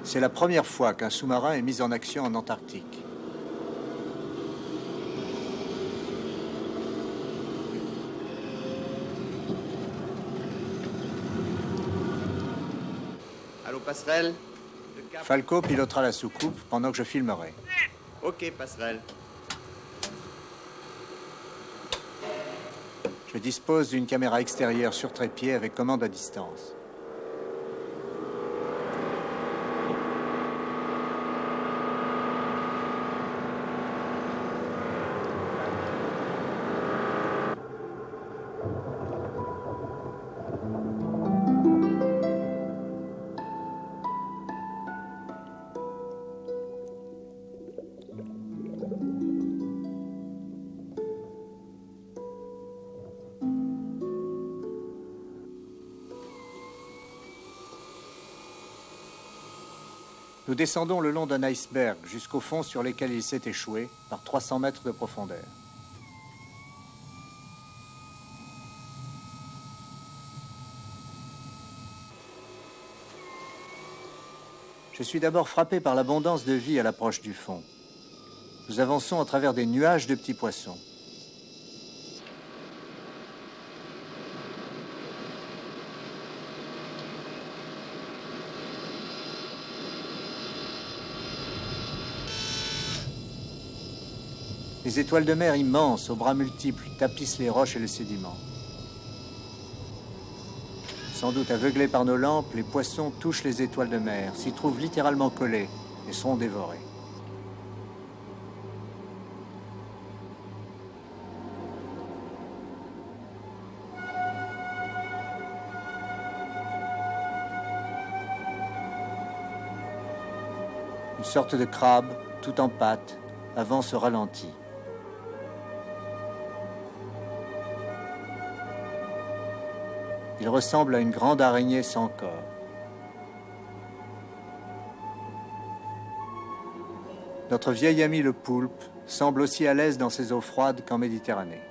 Speaker 2: C'est la première fois qu'un sous-marin est mis en action en Antarctique.
Speaker 8: Allô, passerelle?
Speaker 2: Falco pilotera la soucoupe pendant que je filmerai.
Speaker 8: Ok, passerelle.
Speaker 2: Je dispose d'une caméra extérieure sur trépied avec commande à distance. Nous descendons le long d'un iceberg jusqu'au fond sur lequel il s'est échoué par 300 mètres de profondeur. Je suis d'abord frappé par l'abondance de vie à l'approche du fond. Nous avançons à travers des nuages de petits poissons. Les étoiles de mer immenses, aux bras multiples, tapissent les roches et le sédiment. Sans doute aveuglés par nos lampes, les poissons touchent les étoiles de mer, s'y trouvent littéralement collés et sont dévorés. Une sorte de crabe, tout en pâte, avance au ralenti. Il ressemble à une grande araignée sans corps. Notre vieil ami le poulpe semble aussi à l'aise dans ces eaux froides qu'en Méditerranée.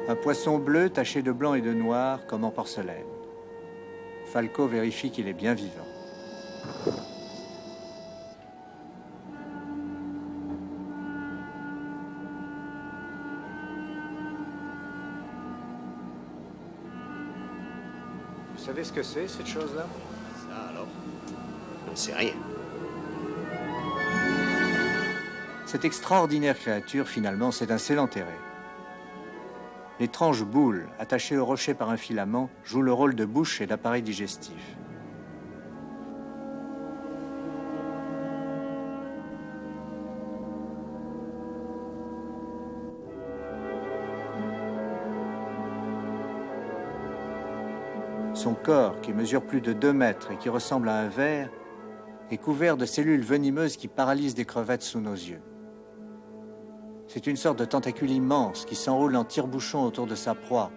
Speaker 2: Un poisson bleu taché de blanc et de noir comme en porcelaine. Falco vérifie qu'il est bien vivant. Vous savez ce que c'est, cette chose-là?
Speaker 9: Ça alors? On ne sait rien.
Speaker 2: Cette extraordinaire créature, finalement, c'est un célentéret. L'étrange boule, attachée au rocher par un filament, joue le rôle de bouche et d'appareil digestif. Son corps, qui mesure plus de 2 mètres et qui ressemble à un ver, est couvert de cellules venimeuses qui paralysent des crevettes sous nos yeux. C'est une sorte de tentacule immense qui s'enroule en tire-bouchon autour de sa proie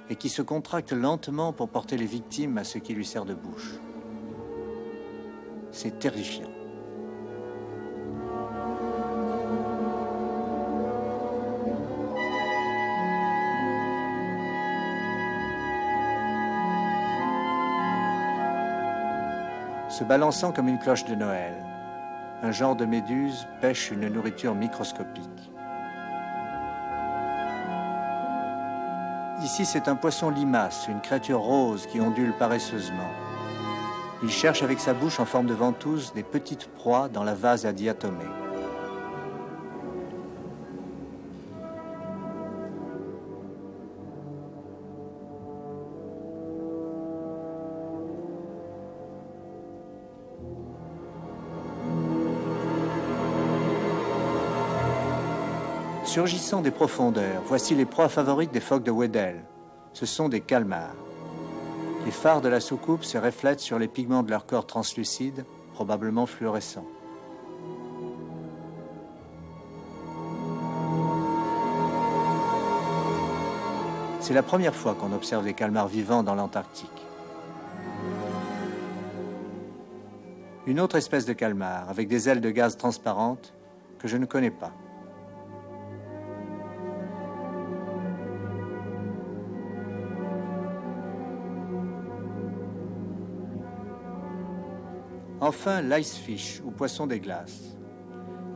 Speaker 2: et qui se contracte lentement pour porter les victimes à ce qui lui sert de bouche. C'est terrifiant. Se balançant comme une cloche de Noël, un genre de méduse pêche une nourriture microscopique. Ici, c'est un poisson limace, une créature rose qui ondule paresseusement. Il cherche avec sa bouche en forme de ventouse des petites proies dans la vase à diatomée. Surgissant des profondeurs, voici les proies favorites des phoques de Weddell. Ce sont des calmars. Les phares de la soucoupe se reflètent sur les pigments de leur corps translucide, probablement fluorescents. C'est la première fois qu'on observe des calmars vivants dans l'Antarctique. Une autre espèce de calmar, avec des ailes de gaz transparentes, que je ne connais pas. Enfin, l'icefish, ou poisson des glaces.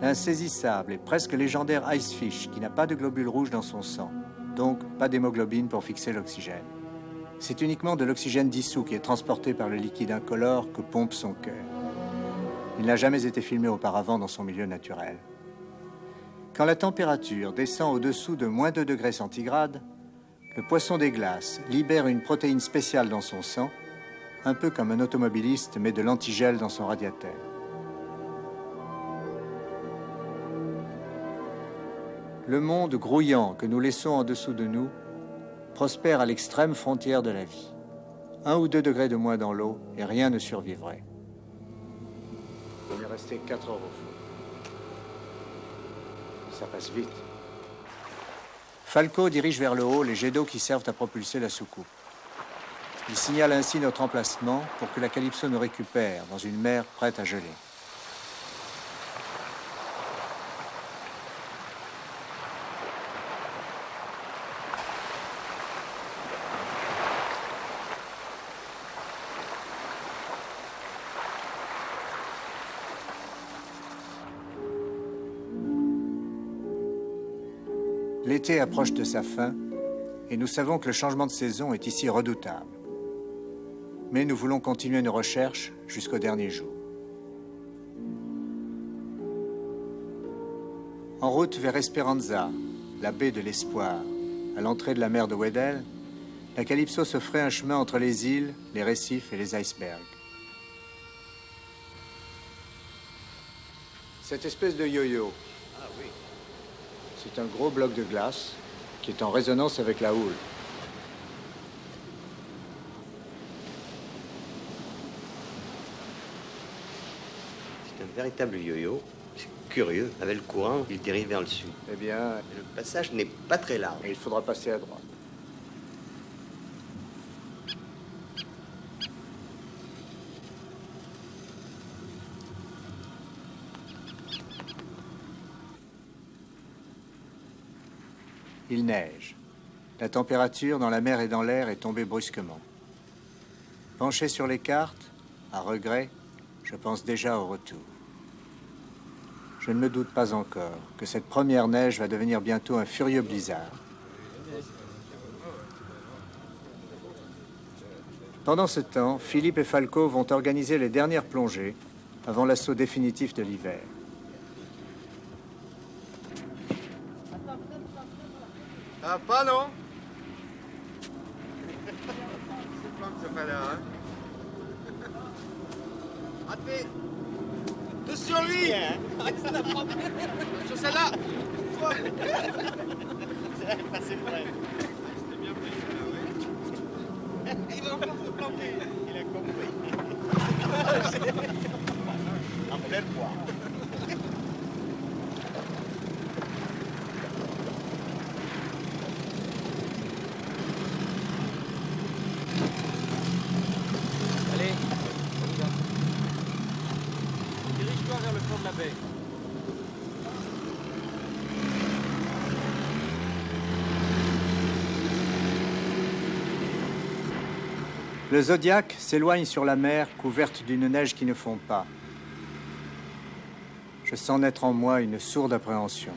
Speaker 2: L'insaisissable et presque légendaire icefish qui n'a pas de globules rouges dans son sang, donc pas d'hémoglobine pour fixer l'oxygène. C'est uniquement de l'oxygène dissous qui est transporté par le liquide incolore que pompe son cœur. Il n'a jamais été filmé auparavant dans son milieu naturel. Quand la température descend au-dessous de moins 2 degrés centigrades, le poisson des glaces libère une protéine spéciale dans son sang, un peu comme un automobiliste met de l'antigel dans son radiateur. Le monde grouillant que nous laissons en dessous de nous prospère à l'extrême frontière de la vie. 1 ou 2 degrés de moins dans l'eau et rien ne survivrait. On est resté 4 heures au fond. Ça passe vite. Falco dirige vers le haut les jets d'eau qui servent à propulser la soucoupe. Il signale ainsi notre emplacement pour que la Calypso nous récupère dans une mer prête à geler. L'été approche de sa fin et nous savons que le changement de saison est ici redoutable. Mais nous voulons continuer nos recherches jusqu'au dernier jour. En route vers Esperanza, la baie de l'Espoir, à l'entrée de la mer de Weddell, la Calypso se ferait un chemin entre les îles, les récifs et les icebergs. Cette espèce de yo-yo, c'est un gros bloc de glace qui est en résonance avec la houle.
Speaker 14: C'est un véritable yo-yo. C'est curieux. Avec le courant, il dérive vers le sud.
Speaker 2: Eh bien...
Speaker 14: Et le passage n'est pas très large.
Speaker 2: Il faudra passer à droite. Il neige. La température dans la mer et dans l'air est tombée brusquement. Penché sur les cartes, à regret, je pense déjà au retour. Je ne me doute pas encore que cette première neige va devenir bientôt un furieux blizzard. Pendant ce temps, Philippe et Falco vont organiser les dernières plongées avant l'assaut définitif de l'hiver.
Speaker 1: Ah, pas non. C'est pas que ça fait là, hein. Attends. Tout sur lui, hein. Sur celle-là.
Speaker 7: C'est passé près.
Speaker 1: C'était bien pris, celle-là, oui.
Speaker 7: Il va encore se planter. Il a compris. En pleine poire.
Speaker 1: Allez, on y va. Dirige-toi vers le fond de la baie.
Speaker 2: Le Zodiac s'éloigne sur la mer couverte d'une neige qui ne fond pas. Je sens naître en moi une sourde appréhension.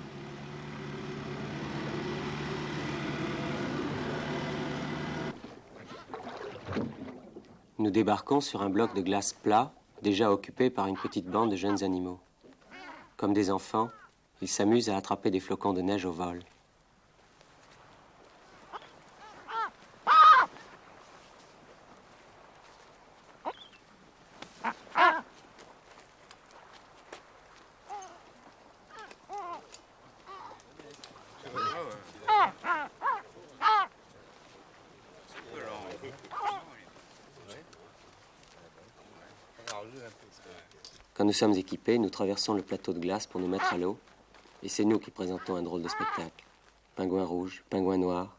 Speaker 5: Nous débarquons sur un bloc de glace plat, déjà occupé par une petite bande de jeunes animaux. Comme des enfants, ils s'amusent à attraper des flocons de neige au vol. Quand nous sommes équipés, nous traversons le plateau de glace pour nous mettre à l'eau, et c'est nous qui présentons un drôle de spectacle. Pingouins rouges, pingouins noirs.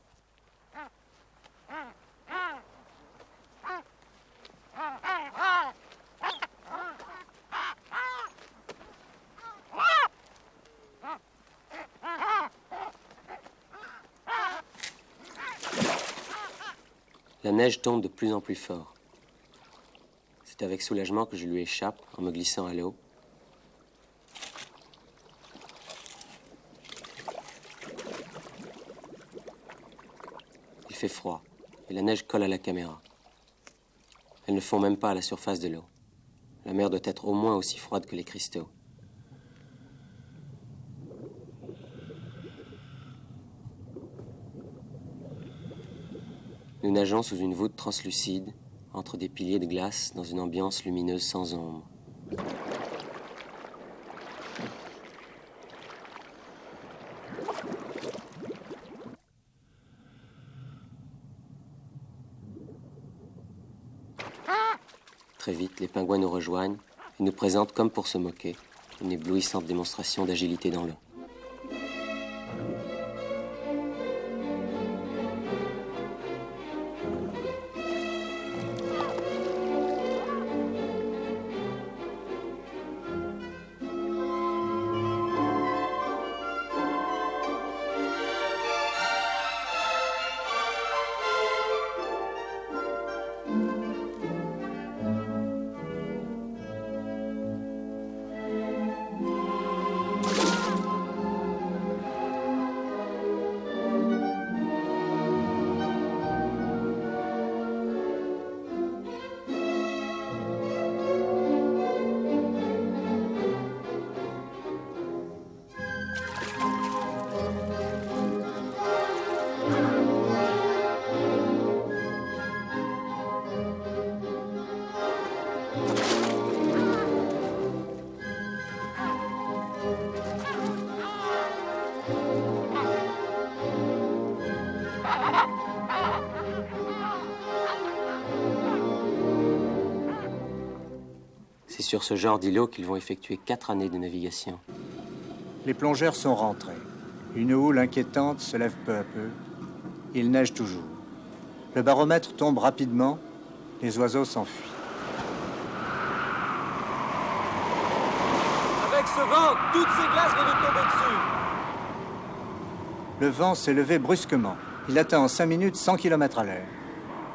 Speaker 5: La neige tombe de plus en plus fort. C'est avec soulagement que je lui échappe en me glissant à l'eau. Il fait froid et la neige colle à la caméra. Elle ne fond même pas à la surface de l'eau. La mer doit être au moins aussi froide que les cristaux. Nous nageons sous une voûte translucide, entre des piliers de glace, dans une ambiance lumineuse sans ombre. Très vite, les pingouins nous rejoignent et nous présentent, comme pour se moquer, une éblouissante démonstration d'agilité dans l'eau. C'est sur ce genre d'îlot qu'ils vont effectuer 4 années de navigation.
Speaker 2: Les plongeurs sont rentrés. Une houle inquiétante se lève peu à peu. Il neige toujours. Le baromètre tombe rapidement. Les oiseaux s'enfuient.
Speaker 15: Avec ce vent, toutes ces glaces viennent de tomber dessus.
Speaker 2: Le vent s'est levé brusquement. Il atteint en 5 minutes 100 km à l'heure.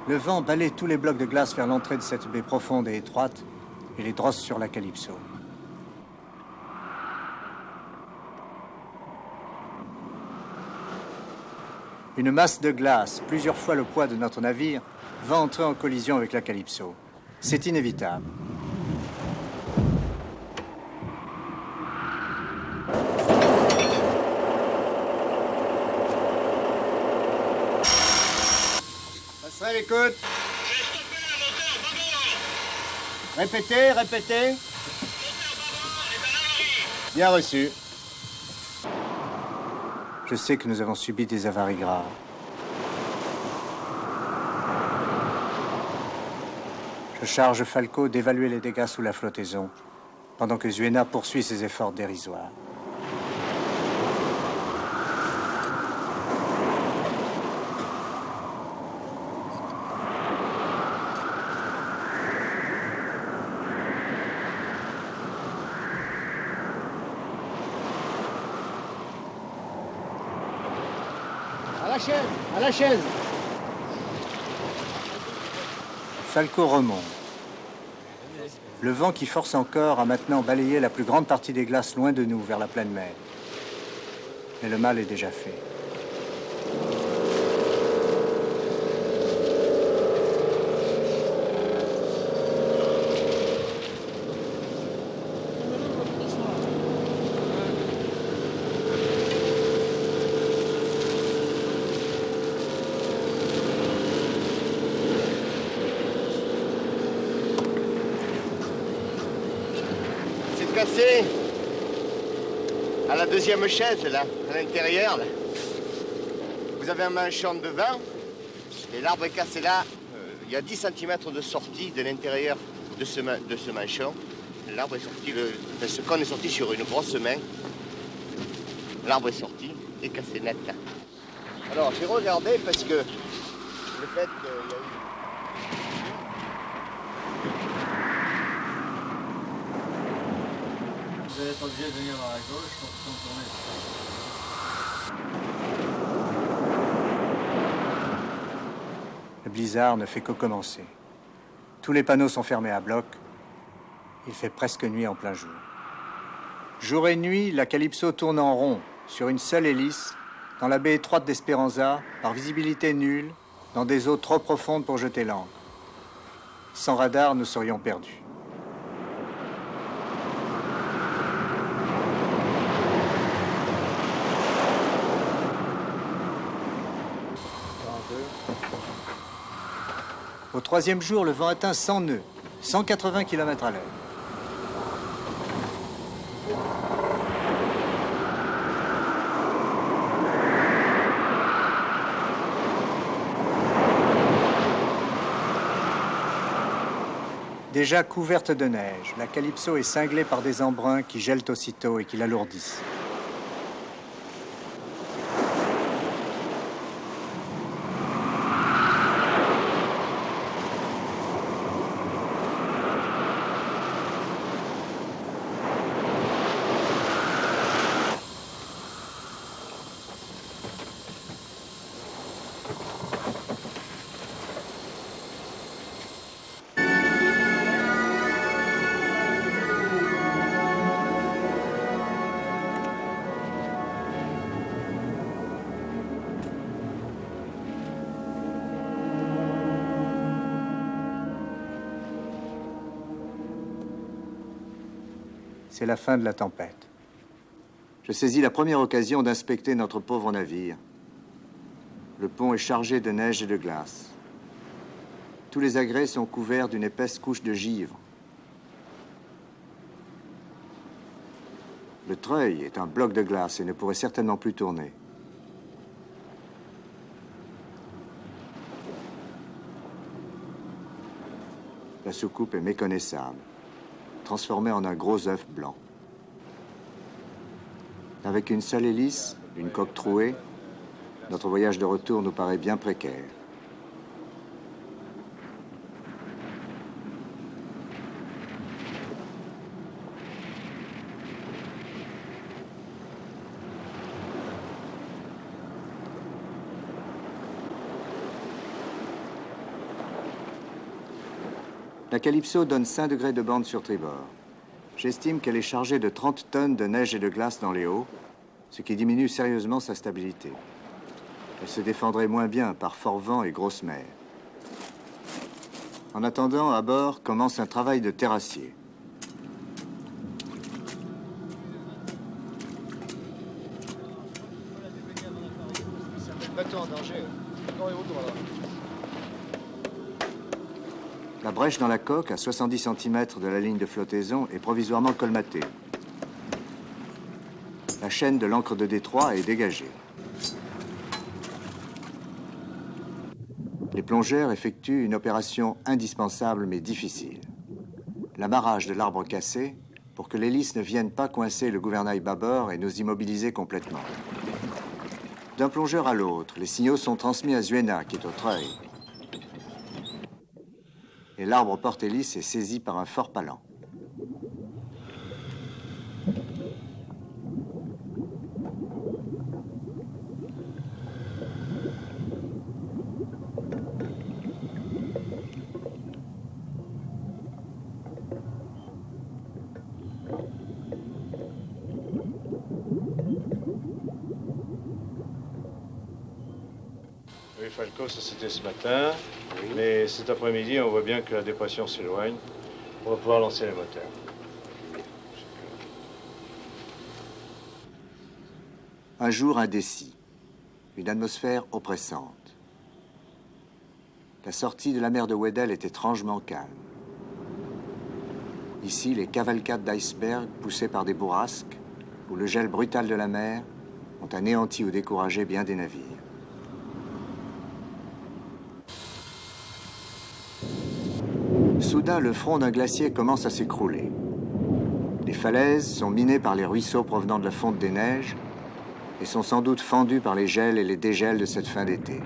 Speaker 2: Le vent balaie tous les blocs de glace vers l'entrée de cette baie profonde et étroite et les drosse sur la Calypso. Une masse de glace, plusieurs fois le poids de notre navire, va entrer en collision avec la Calypso. C'est inévitable.
Speaker 4: Passerelle, écoute. Répétez, répétez. Bien reçu.
Speaker 2: Je sais que nous avons subi des avaries graves. Je charge Falco d'évaluer les dégâts sous la flottaison, pendant que Zuena poursuit ses efforts dérisoires.
Speaker 4: À la chaise, à la chaise.
Speaker 2: Falco remonte. Le vent qui force encore a maintenant balayé la plus grande partie des glaces loin de nous, vers la pleine mer. Mais le mal est déjà fait.
Speaker 16: C'est cassé à la deuxième chaise, là, à l'intérieur, là. Vous avez un manchon devant, et l'arbre est cassé là. Il y a 10 cm de sortie de l'intérieur de ce manchon. L'arbre est sorti, ce cône est sorti sur une grosse main. L'arbre est sorti et cassé net, là. Alors, j'ai regardé parce que le fait qu'il y a eu...
Speaker 7: Vous allez être obligé de venir à gauche pour contourner.
Speaker 2: Le blizzard ne fait que commencer. Tous les panneaux sont fermés à bloc. Il fait presque nuit en plein jour. Jour et nuit, la Calypso tourne en rond, sur une seule hélice, dans la baie étroite d'Esperanza, par visibilité nulle, dans des eaux trop profondes pour jeter l'ancre. Sans radar, nous serions perdus. Au troisième jour, le vent atteint 100 nœuds, 180 km à l'heure. Déjà couverte de neige, la Calypso est cinglée par des embruns qui gèlent aussitôt et qui l'alourdissent. C'est la fin de la tempête. Je saisis la première occasion d'inspecter notre pauvre navire. Le pont est chargé de neige et de glace. Tous les agrès sont couverts d'une épaisse couche de givre. Le treuil est un bloc de glace et ne pourrait certainement plus tourner. La soucoupe est méconnaissable. transformé en un gros œuf blanc. Avec une seule hélice, une coque trouée, notre voyage de retour nous paraît bien précaire. La Calypso donne 5 degrés de bande sur tribord. J'estime qu'elle est chargée de 30 tonnes de neige et de glace dans les hauts, ce qui diminue sérieusement sa stabilité. Elle se défendrait moins bien par fort vent et grosse mer. En attendant, à bord commence un travail de terrassier.
Speaker 1: Bateau en danger.
Speaker 2: La brèche dans la coque, à 70 cm de la ligne de flottaison, est provisoirement colmatée. La chaîne de l'ancre de Détroit est dégagée. Les plongeurs effectuent une opération indispensable mais difficile. L'amarrage de l'arbre cassé pour que l'hélice ne vienne pas coincer le gouvernail bâbord et nous immobiliser complètement. D'un plongeur à l'autre, les signaux sont transmis à Zuena, qui est au treuil. Et l'arbre porte-hélice est saisi par un fort palan.
Speaker 17: Oui, Falco, ça c'était ce matin. Oui. Mais cet après-midi, on voit bien que la dépression s'éloigne. On va pouvoir lancer les moteurs.
Speaker 2: Un jour indécis. Une atmosphère oppressante. La sortie de la mer de Weddell est étrangement calme. Ici, les cavalcades d'icebergs poussés par des bourrasques ou le gel brutal de la mer ont anéanti ou découragé bien des navires. Soudain, le front d'un glacier commence à s'écrouler. Les falaises sont minées par les ruisseaux provenant de la fonte des neiges et sont sans doute fendues par les gels et les dégels de cette fin d'été.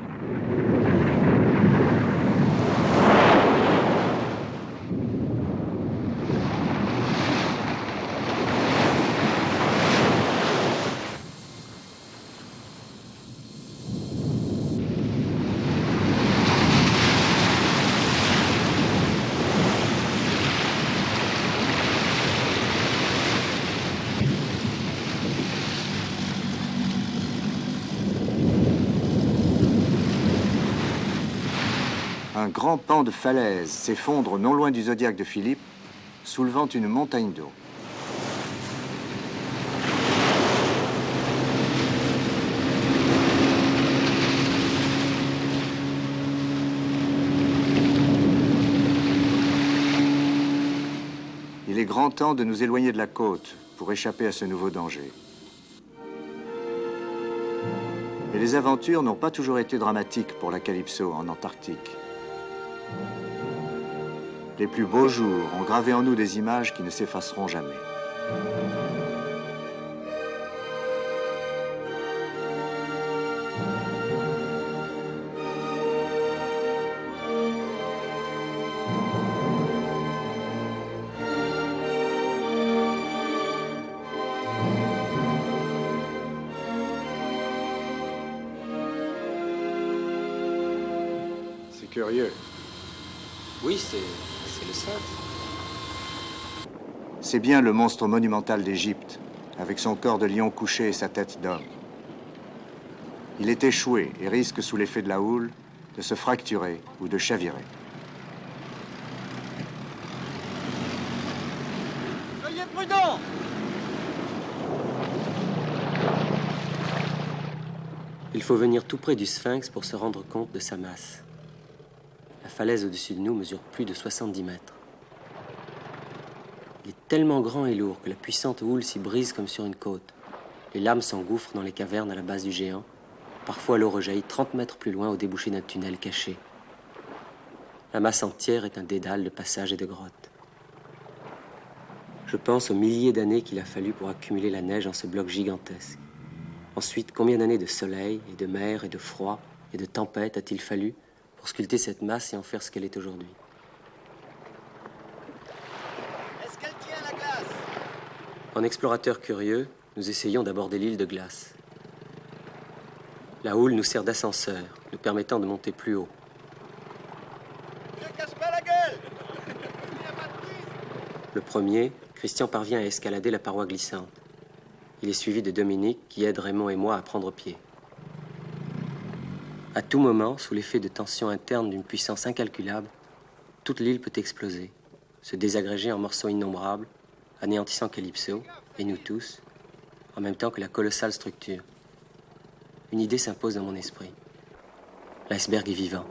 Speaker 2: Un grand pan de falaise s'effondre non loin du Zodiac de Philippe, soulevant une montagne d'eau. Il est grand temps de nous éloigner de la côte pour échapper à ce nouveau danger. Mais les aventures n'ont pas toujours été dramatiques pour la Calypso en Antarctique. Les plus beaux jours ont gravé en nous des images qui ne s'effaceront jamais.
Speaker 12: C'est curieux.
Speaker 5: Oui, c'est le Sphinx.
Speaker 2: C'est bien le monstre monumental d'Égypte, avec son corps de lion couché et sa tête d'homme. Il est échoué et risque, sous l'effet de la houle, de se fracturer ou de chavirer.
Speaker 15: Soyez prudents!
Speaker 5: Il faut venir tout près du Sphinx pour se rendre compte de sa masse. La falaise au-dessus de nous mesure plus de 70 mètres. Il est tellement grand et lourd que la puissante houle s'y brise comme sur une côte. Les lames s'engouffrent dans les cavernes à la base du géant. Parfois, l'eau rejaillit 30 mètres plus loin au débouché d'un tunnel caché. La masse entière est un dédale de passages et de grottes. Je pense aux milliers d'années qu'il a fallu pour accumuler la neige en ce bloc gigantesque. Ensuite, combien d'années de soleil, et de mer, et de froid, et de tempête a-t-il fallu pour sculpter cette masse et en faire ce qu'elle est aujourd'hui?
Speaker 8: Est-ce qu'elle tient la glace?
Speaker 5: En explorateurs curieux, nous essayons d'aborder l'île de glace. La houle nous sert d'ascenseur, nous permettant de monter plus haut.
Speaker 8: Ne casse pas la gueule!
Speaker 5: Le premier, Christian parvient à escalader la paroi glissante. Il est suivi de Dominique qui aide Raymond et moi à prendre pied. À tout moment, sous l'effet de tensions internes d'une puissance incalculable, toute l'île peut exploser, se désagréger en morceaux innombrables, anéantissant Calypso, et nous tous, en même temps que la colossale structure. Une idée s'impose dans mon esprit. L'iceberg est vivant.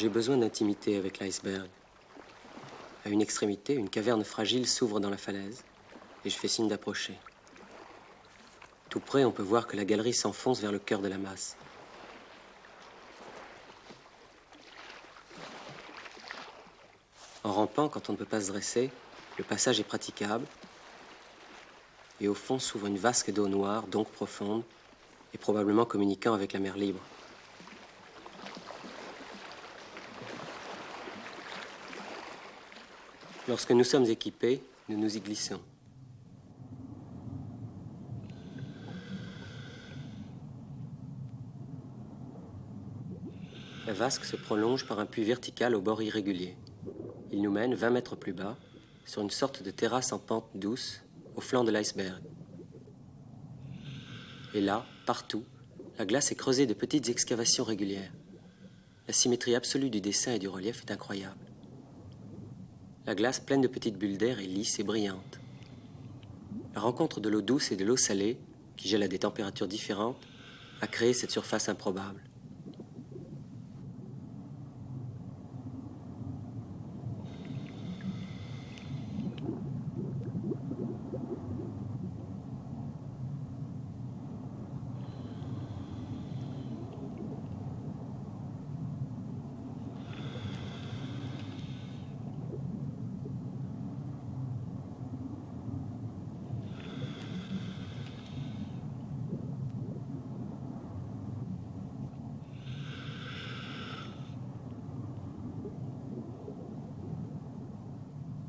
Speaker 5: J'ai besoin d'intimité avec l'iceberg. À une extrémité, une caverne fragile s'ouvre dans la falaise, et je fais signe d'approcher. Tout près, on peut voir que la galerie s'enfonce vers le cœur de la masse. En rampant, quand on ne peut pas se dresser, le passage est praticable, et au fond s'ouvre une vasque d'eau noire, donc profonde, et probablement communiquant avec la mer libre. Lorsque nous sommes équipés, nous nous y glissons. La vasque se prolonge par un puits vertical au bord irrégulier. Il nous mène 20 mètres plus bas, sur une sorte de terrasse en pente douce, au flanc de l'iceberg. Et là, partout, la glace est creusée de petites excavations régulières. La symétrie absolue du dessin et du relief est incroyable. La glace pleine de petites bulles d'air est lisse et brillante. La rencontre de l'eau douce et de l'eau salée, qui gèle à des températures différentes, a créé cette surface improbable.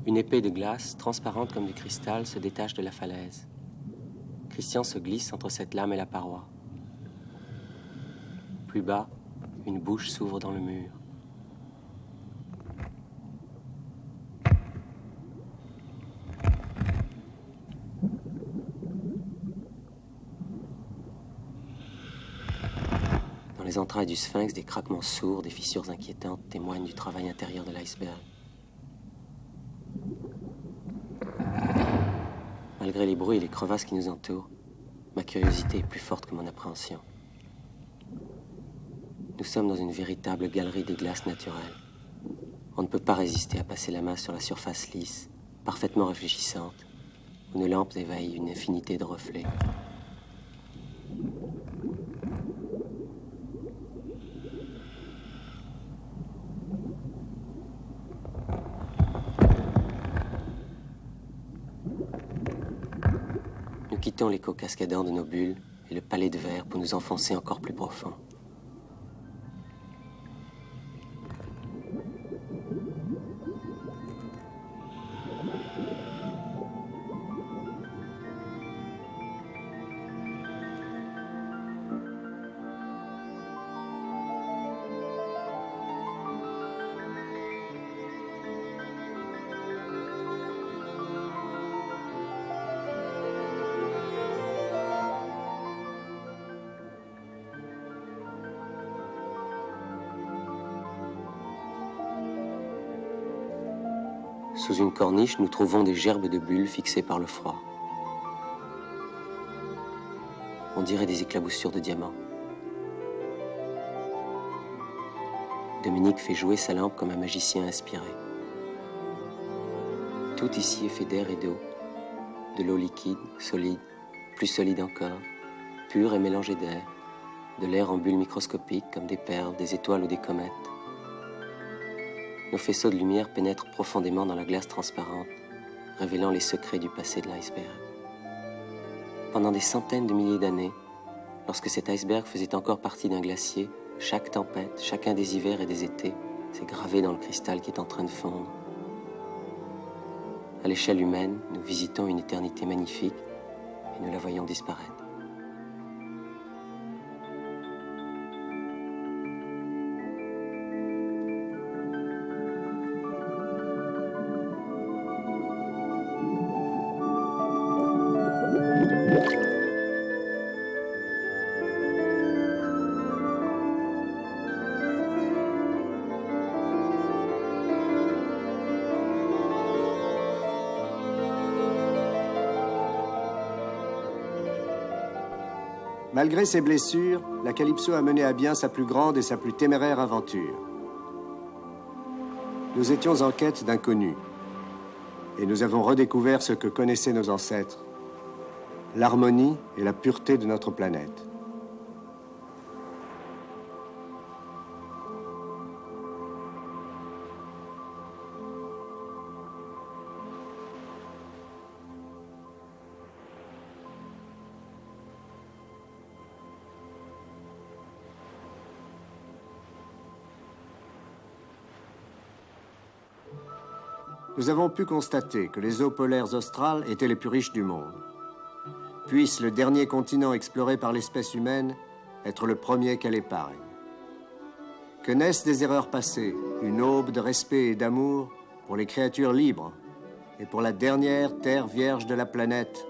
Speaker 5: Une épée de glace, transparente comme du cristal, se détache de la falaise. Christian se glisse entre cette lame et la paroi. Plus bas, une bouche s'ouvre dans le mur. les entrailles du sphinx, des craquements sourds, des fissures inquiétantes témoignent du travail intérieur de l'iceberg. Malgré les bruits et les crevasses qui nous entourent, ma curiosité est plus forte que mon appréhension. Nous sommes dans une véritable galerie des glaces naturelles. On ne peut pas résister à passer la main sur la surface lisse, parfaitement réfléchissante, où nos lampes éveillent une infinité de reflets. Nous quittons l'écho cascadant de nos bulles et le palais de verre pour nous enfoncer encore plus profond. Sous une corniche, nous trouvons des gerbes de bulles fixées par le froid. On dirait des éclaboussures de diamants. Dominique fait jouer sa lampe comme un magicien inspiré. Tout ici est fait d'air et d'eau. De l'eau liquide, solide, plus solide encore, pure et mélangée d'air. De l'air en bulles microscopiques comme des perles, des étoiles ou des comètes. Nos faisceaux de lumière pénètrent profondément dans la glace transparente, révélant les secrets du passé de l'iceberg. Pendant des centaines de milliers d'années, lorsque cet iceberg faisait encore partie d'un glacier, chaque tempête, chacun des hivers et des étés s'est gravé dans le cristal qui est en train de fondre. À l'échelle humaine, nous visitons une éternité magnifique et nous la voyons disparaître.
Speaker 2: Malgré ses blessures, la Calypso a mené à bien sa plus grande et sa plus téméraire aventure. Nous étions en quête d'inconnus, et nous avons redécouvert ce que connaissaient nos ancêtres, l'harmonie et la pureté de notre planète. Nous avons pu constater que les eaux polaires australes étaient les plus riches du monde. Puisse le dernier continent exploré par l'espèce humaine être le premier qu'elle épargne. Que naissent des erreurs passées, une aube de respect et d'amour pour les créatures libres et pour la dernière terre vierge de la planète,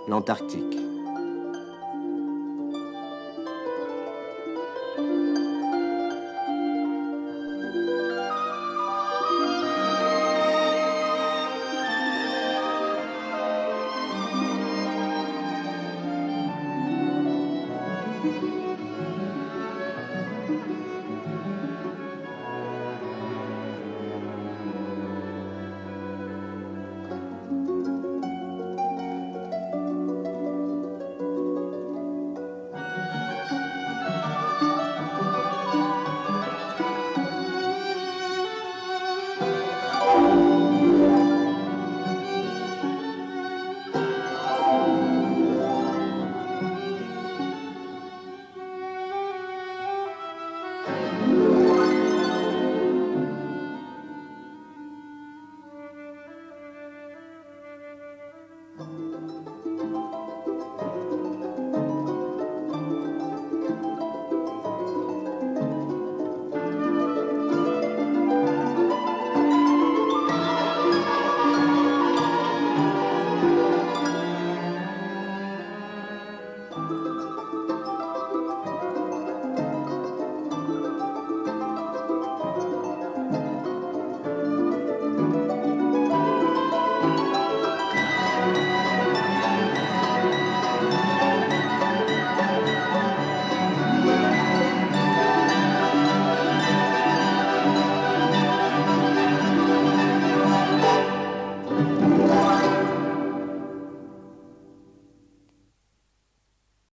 Speaker 2: l'Antarctique.